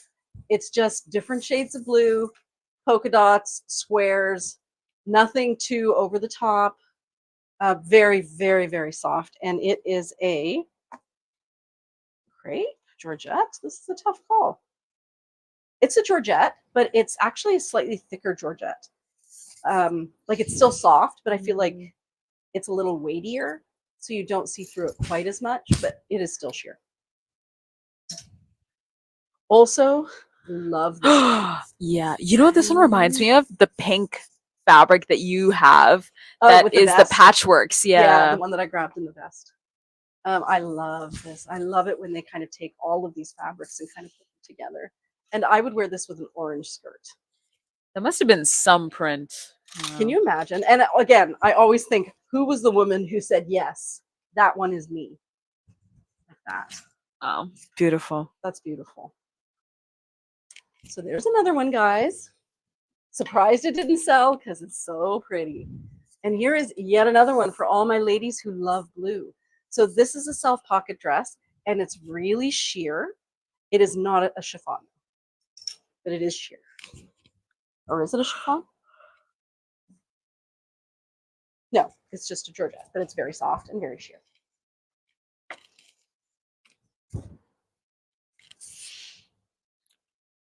It's just different shades of blue, polka dots, squares, nothing too over the top. Very, very, very soft. And it is a crepe Georgette. This is a tough call. It's a Georgette, but it's actually a slightly thicker Georgette. Like, it's still soft, but I feel like it's a little weightier, so you don't see through it quite as much, but it is still sheer. Also, love this. Yeah, you know what this one reminds me of? The pink fabric that you have Oh, that with is the vest? patchworks. Yeah. The one that I grabbed in the vest. I love this. I love it when they kind of take all of these fabrics and kind of put them together. And I would wear this with an orange skirt. That must have been some print. Can you imagine? And again, I always think, who was the woman who said, yes, that one is me? Like that. Oh, beautiful. That's beautiful. So there's another one, guys. Surprised it didn't sell because it's so pretty. And here is yet another one for all my ladies who love blue. So this is a self-pocket dress, and it's really sheer. It is not a chiffon, but it is sheer. Or is it a chiffon? No, it's just a georgette, but it's very soft and very sheer.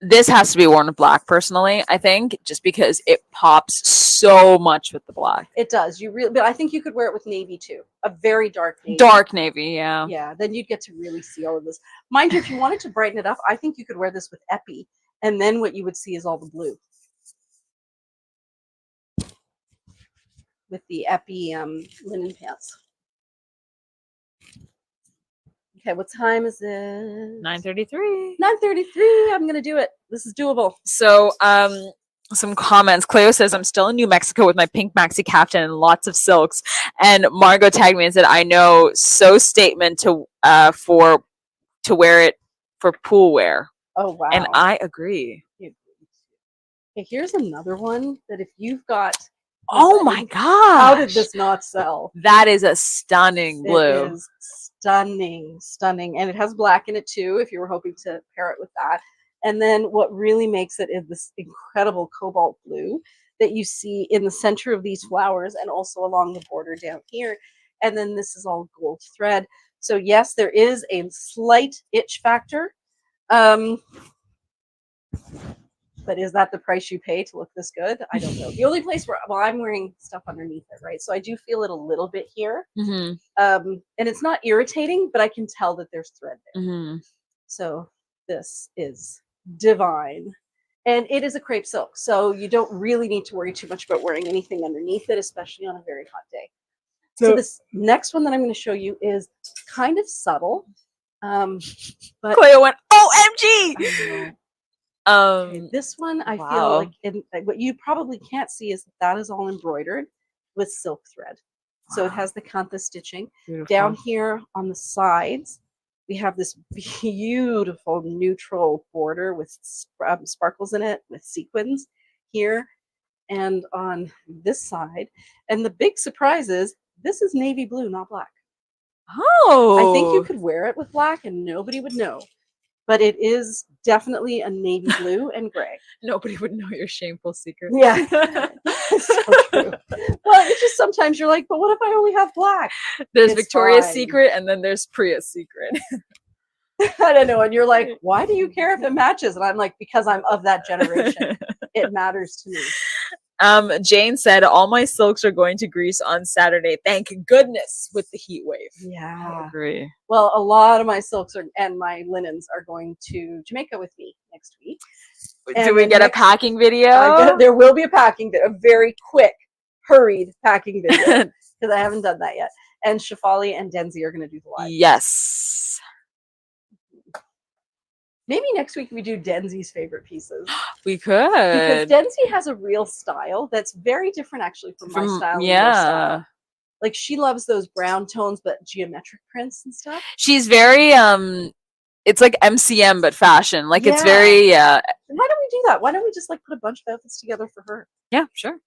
This has to be worn with black, personally, I think, just because it pops so much with the black. It does. You really, but I think you could wear it with navy too. A very dark navy. Dark navy, yeah. Yeah, then you'd get to really see all of this. Mind you, if you wanted to brighten it up, I think you could wear this with epi, and then what you would see is all the blue. With the epi linen pants. Okay, what time is it? 9:33. 9:33. I'm gonna do it. This is doable. So, some comments. Cleo says, I'm still in New Mexico with my pink maxi caftan and lots of silks. And Margot tagged me and said, I know, so statement to wear it for pool wear. Oh wow. And I agree. Okay, here's another one that if you've got. Oh my god! How did this not sell? That is a stunning blue. It is stunning, stunning, and it has black in it too. If you were hoping to pair it with that, and then what really makes it is this incredible cobalt blue that you see in the center of these flowers, and also along the border down here. And then this is all gold thread. So yes, there is a slight itch factor. But is that the price you pay to look this good? I don't know. The only place where, well, I'm wearing stuff underneath it, right? So I do feel it a little bit here. Mm-hmm. And it's not irritating, but I can tell that there's thread there. Mm-hmm. So this is divine. And it is a crepe silk. So you don't really need to worry too much about wearing anything underneath it, especially on a very hot day. So this next one that I'm going to show you is kind of subtle. But Cleo went, OMG! Okay, this one I wow. feel like what you probably can't see is that is all embroidered with silk thread. So it has the kantha stitching. Beautiful. Down here on the sides, we have this beautiful neutral border with sparkles in it, with sequins here and on this side. And the big surprise is this is navy blue, not black. Oh! I think you could wear it with black and nobody would know. But it is definitely a navy blue and gray. Nobody would know your shameful secret. Yeah. It's so true. Well, it's just sometimes you're like, but what if I only have black? There's It's Victoria's fine. Secret and then there's Priya's Secret. I don't know. And you're like, why do you care if it matches? And I'm like, because I'm of that generation. It matters to me. Jane said, all my silks are going to Greece on Saturday. Thank goodness with the heat wave. I Yeah. agree. Well, a lot of my silks and my linens are going to Jamaica with me next week. Do we get a packing video? There will be a packing video, a very quick, hurried packing video, because I haven't done that yet. And Shafali and Denzi are going to do the live. Yes. Maybe next week we do Denzi's favorite pieces. We could. Because Denzi has a real style that's very different actually from my style. And your style. Like she loves those brown tones, but geometric prints and stuff. She's very, it's like MCM, but fashion. Like it's very, Why don't we do that? Why don't we just like put a bunch of outfits together for her? Yeah, sure.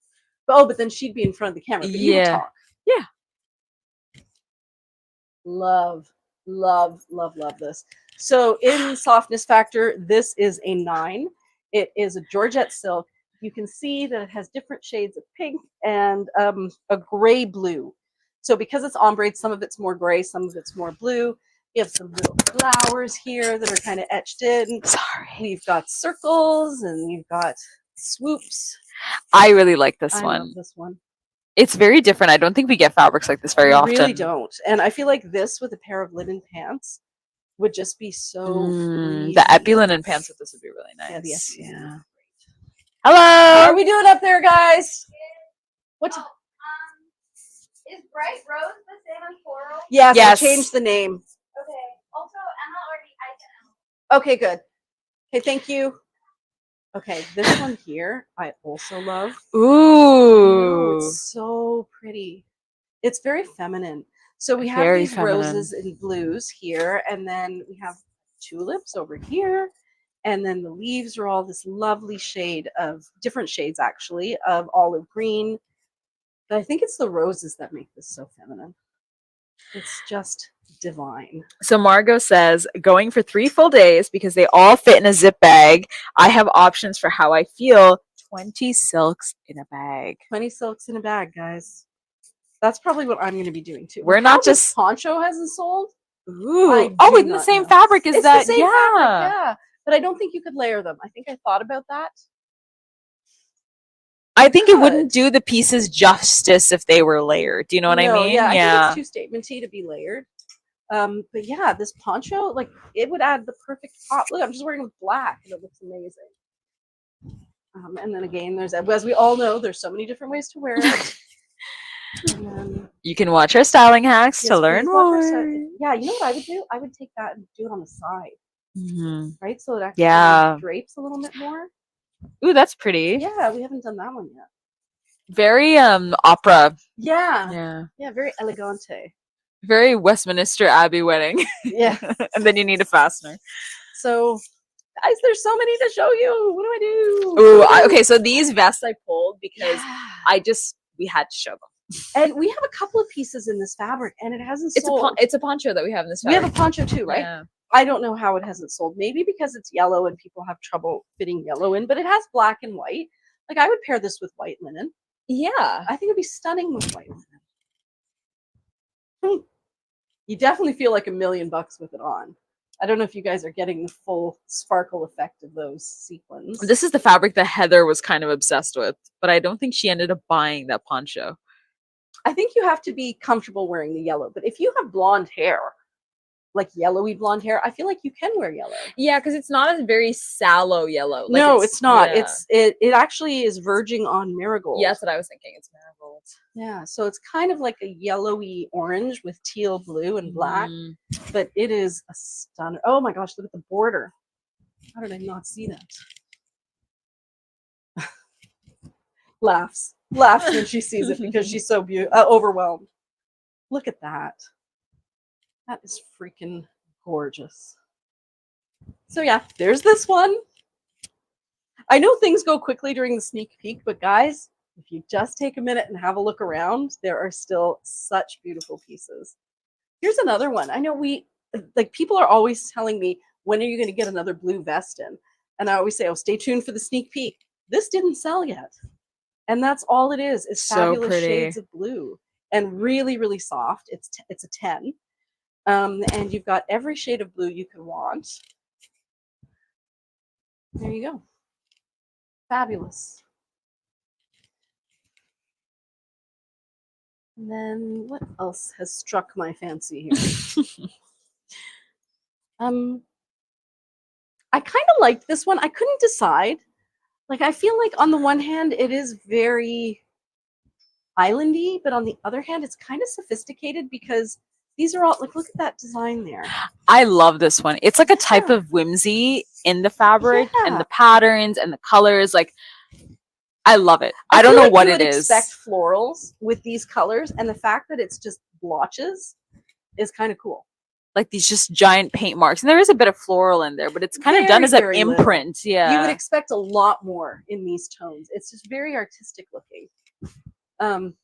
But then she'd be in front of the camera. But you would talk. Yeah. Love, love, love, love this. So in softness factor, this is a 9. It is a georgette silk. You can see that it has different shades of pink and a gray blue. So because it's ombre, some of it's more gray, some of it's more blue. You have some little flowers here that are kind of etched in. Sorry. We've got circles and you've got swoops. I really like this I one. love this one. It's very different. I don't think we get fabrics like this very often. We really don't. And I feel like this with a pair of linen pants would just be so the epi linen pants with this would be really nice. Yeah. Hello. How are we doing up there, guys? What? Is Bright Rose the same on floral? Yes, Yes. I changed the name. Okay. Also, Emma already I can Okay, good. Okay, thank you. Okay, this one here I also love. Ooh. It's so pretty. It's very feminine. So we have Very these feminine. roses and blues here, and then we have tulips over here, and then the leaves are all this lovely shade of different shades actually of olive green. But I think it's the roses that make this so feminine. It's just divine. So Margot says, going for 3 full days because they all fit in a zip bag. I have options for how I feel. 20 silks in a bag. 20 silks in a bag, guys. That's probably what I'm going to be doing too. We're How not this just poncho hasn't sold. Ooh. do Oh, in the not same know. fabric as It's that. the same Yeah. fabric, yeah. But I don't think you could layer them. I think I thought about that. I think it Good. wouldn't do the pieces justice if they were layered. Do you know what I No, mean? yeah, I think it's too statement-y to be layered. But yeah, this poncho, like, it would add the perfect pop. Look, I'm just wearing black, and it looks amazing. And then again, there's, as we all know, there's so many different ways to wear it. And then, You can watch our styling hacks yes, to learn please watch our more. side. Yeah, you know what I would do? I would take that and do it on the side, right? So it actually Yeah. drapes a little bit more. Ooh, that's pretty. Yeah, we haven't done that one yet. Very opera. Yeah, very elegante. Very Westminster Abbey wedding. Yeah. And then you need a fastener. So, guys, there's so many to show you. What do I do? Ooh, okay, so these vests I pulled because Yeah. we had to show them. And we have a couple of pieces in this fabric, and it hasn't sold. It's a poncho that we have in this We fabric. have a poncho too, right? Yeah. I don't know how it hasn't sold. Maybe because it's yellow and people have trouble fitting yellow in, but it has black and white. Like, I would pair this with white linen. Yeah. I think it'd be stunning with white linen. You definitely feel like $1 million with it on. I don't know if you guys are getting the full sparkle effect of those sequins. This is the fabric that Heather was kind of obsessed with, but I don't think she ended up buying that poncho. I think you have to be comfortable wearing the yellow, but if you have blonde hair, like yellowy blonde hair, I feel like you can wear yellow. Yeah, because it's not a very sallow yellow. Like no, it's not. Yeah. It actually is verging on marigold. Yeah, that's what I was thinking. It's marigold. Yeah, so it's kind of like a yellowy orange with teal blue and black, but it is a stunner. Oh my gosh, look at the border. How did I not see that? Laughs when she sees it because she's so overwhelmed. Look at that. That is freaking gorgeous. So yeah, there's this one. I know things go quickly during the sneak peek, but guys, if you just take a minute and have a look around, there are still such beautiful pieces. Here's another one. I know people are always telling me, when are you going to get another blue vest in? And I always say, oh, stay tuned for the sneak peek. This didn't sell yet. And that's all it is So fabulous pretty. shades of blue and really, really soft. It's a 10. And you've got every shade of blue you could want. There you go. Fabulous. And then what else has struck my fancy here? I kind of liked this one. I couldn't decide. Like, I feel like on the one hand, it is very islandy, but on the other hand, it's kind of sophisticated because these are all, like, look at that design there. I love this one. It's like a type of whimsy in the fabric and the patterns and the colors. Like, I love it. I don't know what it is. Expect florals with these colors, and the fact that it's just blotches is kind of cool. Like these just giant paint marks, and there is a bit of floral in there, but it's kind of done as an imprint. Little. Yeah, you would expect a lot more in these tones. It's just very artistic looking.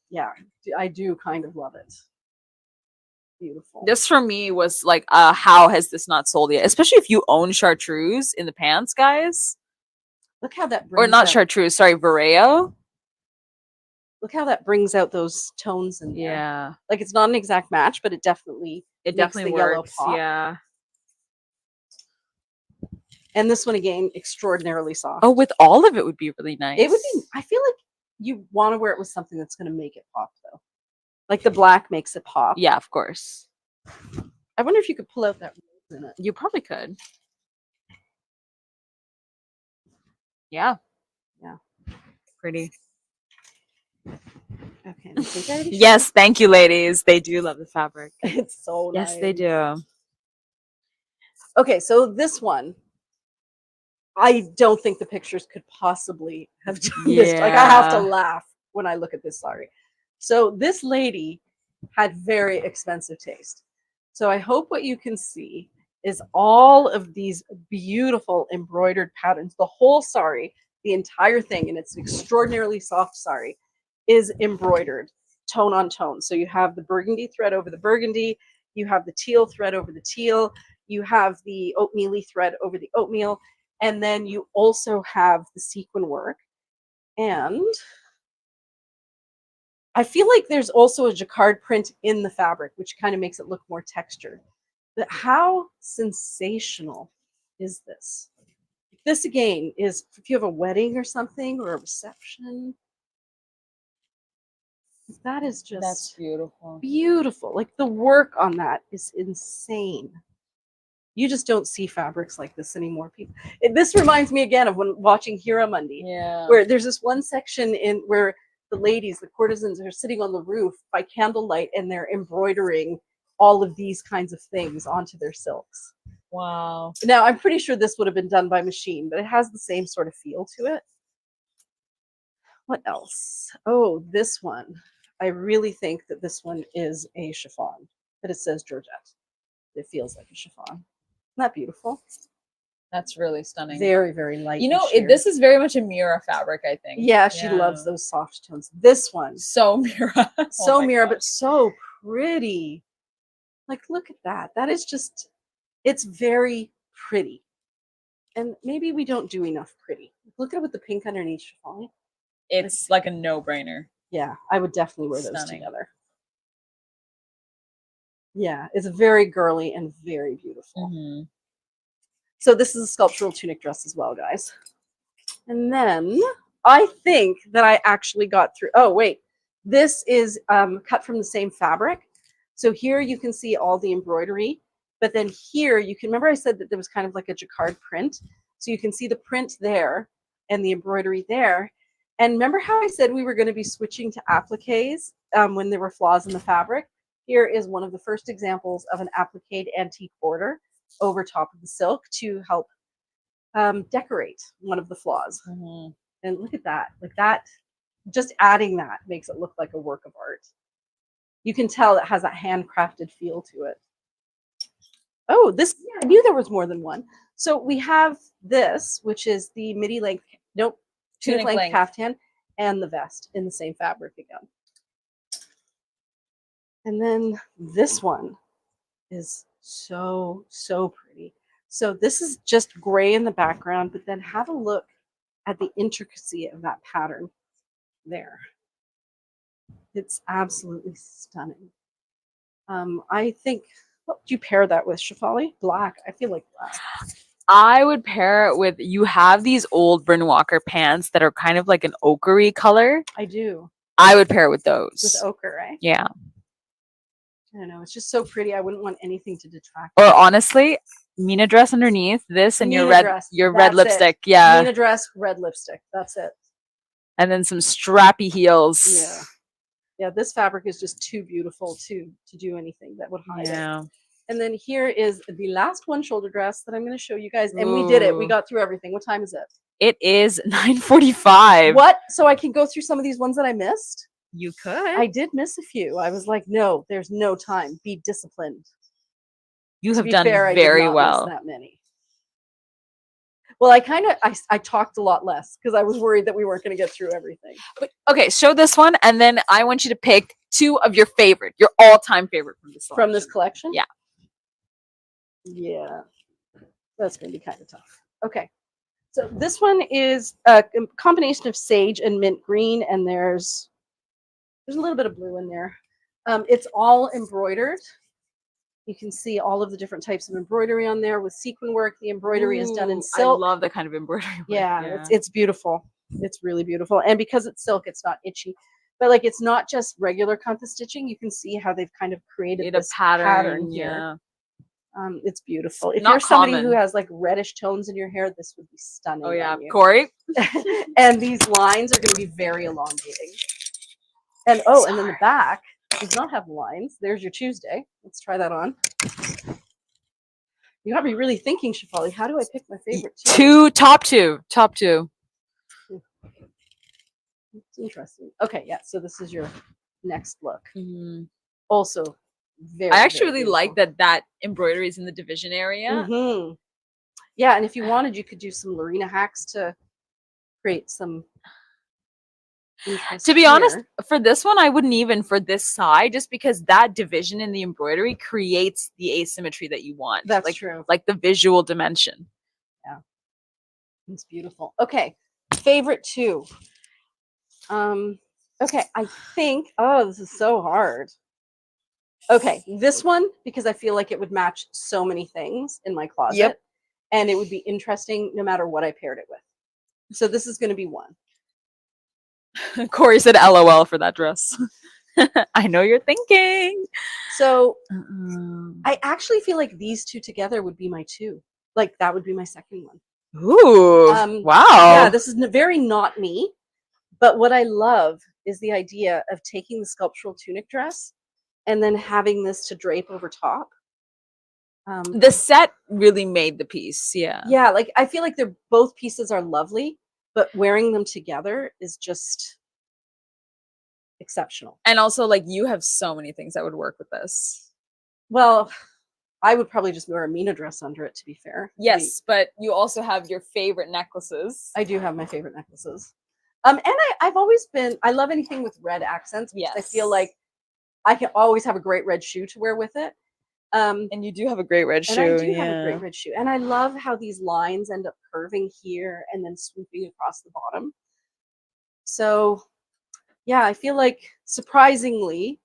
Yeah, I do kind of love it. Beautiful. This for me was like, how has this not sold yet? Especially if you own chartreuse in the pants, guys. Look how that brings or not out, chartreuse, sorry, Vareo. Look how that brings out those tones in there. Yeah, like it's not an exact match, but it definitely works. Yellow pop. Yeah. And this one again, extraordinarily soft. Oh, with all of it would be really nice. It would be. I feel like you want to wear it with something that's going to make it pop, though. Like the black makes it pop. Yeah, of course. I wonder if you could pull out that rose in it. You probably could. Yeah. Yeah. Pretty. Okay. I think I already Yes, thank you, ladies. They do love the fabric. It's so nice. Yes, they do. Okay, so this one, I don't think the pictures could possibly have done this. Like, I have to laugh when I look at this sari. So this lady had very expensive taste. So I hope what you can see is all of these beautiful embroidered patterns. The whole sari, the entire thing, and it's an extraordinarily soft sari, is embroidered tone on tone. So you have the burgundy thread over the burgundy. You have the teal thread over the teal. You have the oatmeal-y thread over the oatmeal. And then you also have the sequin work. And I feel like there's also a jacquard print in the fabric, which kind of makes it look more textured. But how sensational is this? This again is if you have a wedding or something or a reception. That is just That's beautiful. beautiful. Like the work on that is insane. You just don't see fabrics like this anymore. People, this reminds me again of when watching Hira Mundi, where there's this one section in where the ladies, the courtesans, are sitting on the roof by candlelight and they're embroidering all of these kinds of things onto their silks. Wow. Now, I'm pretty sure this would have been done by machine, but it has the same sort of feel to it. What else? Oh, this one. I really think that this one is a chiffon, but it says Georgette. It feels like a chiffon. Isn't that beautiful? That's really stunning. Very, very light. You know, this is very much a Mira fabric, I think. Yeah, she loves those soft tones. This one. So Mira. So Mira, but so pretty. Like, look at that. That is just, it's very pretty. And maybe we don't do enough pretty. Look at it with the pink underneath chiffon. It's like a no-brainer. Yeah, I would definitely wear those together. Yeah, it's very girly and very beautiful. Mm-hmm. So this is a sculptural tunic dress as well, guys. And then I think that I actually got through. Oh, wait. This is cut from the same fabric. So here you can see all the embroidery. But then here you can remember I said that there was kind of like a jacquard print. So you can see the print there and the embroidery there. And remember how I said we were going to be switching to appliques when there were flaws in the fabric? Here is one of the first examples of an appliqued antique border over top of the silk to help decorate one of the flaws. Mm-hmm. And look at that. Like that, just adding that makes it look like a work of art. You can tell it has that handcrafted feel to it. Oh, this, yeah, I knew there was more than one. So we have this, which is the midi length, tunic length caftan, and the vest in the same fabric again. And then this one is so, so pretty. So this is just gray in the background, but then have a look at the intricacy of that pattern there. It's absolutely stunning. I think, what would you pair that with, Shefali? Black. I feel like black. I would pair it with, you have these old Bryn Walker pants that are kind of like an ochre color. I do. I would pair it with those. With ochre, right? Yeah. I don't know. It's just so pretty. I wouldn't want anything to detract. Or honestly, Mina dress underneath this and Mina your dress. red lipstick. Yeah. Mina dress, red lipstick. That's it. And then some strappy heels. Yeah. Yeah, this fabric is just too beautiful to do anything that would hide it. And then here is the last one shoulder dress that I'm going to show you guys. And we did it. We got through everything. What time is it? It is 9:45. What? So I can go through some of these ones that I missed? You could. I did miss a few. I was like, no, there's no time. Be disciplined. You have done very well. That many. Well, I talked a lot less because I was worried that we weren't going to get through everything. But, okay, show this one, and then I want you to pick two of your favorite, your all-time favorite from this collection. From this collection? Yeah. Yeah. That's going to be kind of tough. Okay. So this one is a combination of sage and mint green, and there's a little bit of blue in there. It's all embroidered. You can see all of the different types of embroidery on there with sequin work. The embroidery is done in silk. I love that kind of embroidery work. Yeah. It's beautiful. It's really beautiful. And because it's silk, it's not itchy. But like, it's not just regular compass stitching. You can see how they've kind of created this pattern here. It's beautiful. If you're somebody who has like reddish tones in your hair, this would be stunning. Oh yeah, Corey. And these lines are going to be very elongating. And and then the back does not have lines. There's your Tuesday. Let's try that on. You got me really thinking, Shefali. How do I pick my favorite top two? It's interesting. Okay, yeah. So this is your next look. Mm-hmm. Also, very. I actually really like that embroidery is in the division area. Mm-hmm. Yeah, and if you wanted, you could do some Lorena hacks to create some. interest To be honest, here. for this one, I wouldn't even for this side, just because that division in the embroidery creates the asymmetry that you want. That's true. Like the visual dimension. It's beautiful. Okay, favorite two. Okay, I think, oh, this is so hard. Okay, this one, because I feel like it would match so many things in my closet. Yep. And it would be interesting no matter what I paired it with. So this is going to be one. Corey said LOL for that dress. I know you're thinking. So I actually feel like these two together would be my two. Like that would be my second one. Ooh, wow. Yeah, this is very not me. But what I love is the idea of taking the sculptural tunic dress and then having this to drape over top. The set really made the piece. Yeah. Yeah, like I feel like they're both pieces are lovely, but wearing them together is just exceptional. And also, like, you have so many things that would work with this. Well, I would probably just wear a Mina dress under it, to be fair. Yes, but you also have your favorite necklaces. I do have my favorite necklaces. And I've always been, I love anything with red accents. Because I feel like I can always have a great red shoe to wear with it. And you do have a great red shoe. And I do have a great red shoe. And I love how these lines end up curving here and then swooping across the bottom. So, yeah, I feel like surprisingly,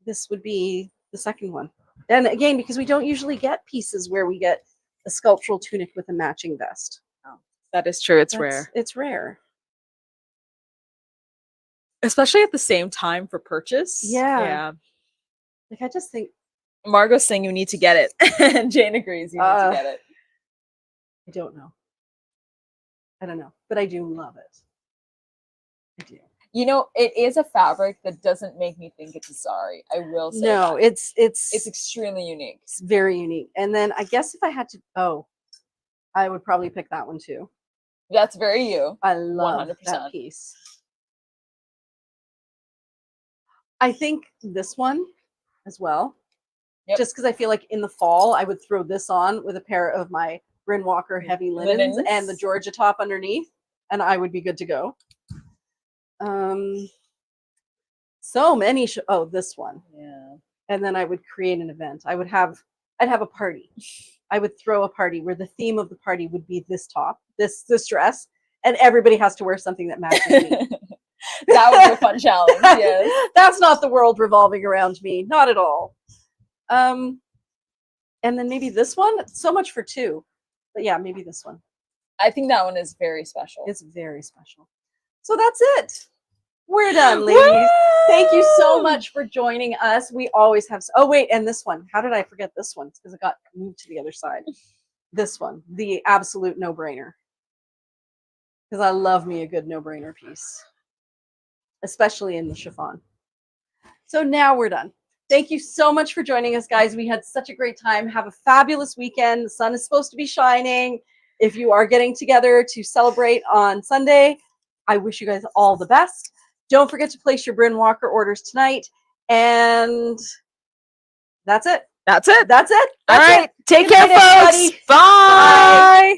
this would be the second one. And again, because we don't usually get pieces where we get a sculptural tunic with a matching vest. Oh, that is true. It's rare. It's rare. Especially at the same time for purchase. Yeah. Like, I just think. Margot's saying you need to get it. And Jane agrees you need to get it. I don't know. I don't know. But I do love it. I do. You know, it is a fabric that doesn't make me think it's a sari. I will say no, that. It's extremely unique. It's very unique. And then I guess if I had to, I would probably pick that one too. That's very you. I love 100%. That piece. I think this one as well. Yep. Just because I feel like in the fall, I would throw this on with a pair of my Bryn Walker heavy linens and the Georgia top underneath, and I would be good to go. So many. This one. Yeah. And then I would create an event. I'd have a party. I would throw a party where the theme of the party would be this top, this dress, and everybody has to wear something that matches me. That would be a fun challenge. Yes. That's not the world revolving around me. Not at all. And then maybe this one. So much for two. But yeah, maybe this one. I think that one is very special. It's very special. So that's it. We're done, ladies. Woo! Thank you so much for joining us. We always have. Oh, wait. And this one. How did I forget this one? Because it got moved to the other side. This one. The absolute no-brainer. Because I love me a good no-brainer piece. Especially in the chiffon. So now we're done. Thank you so much for joining us, guys. We had such a great time. Have a fabulous weekend. The sun is supposed to be shining. If you are getting together to celebrate on Sunday, I wish you guys all the best. Don't forget to place your Bryn Walker orders tonight. And that's it. That's it. That's it. All right. It. Take care, folks. Everybody. Bye. Bye.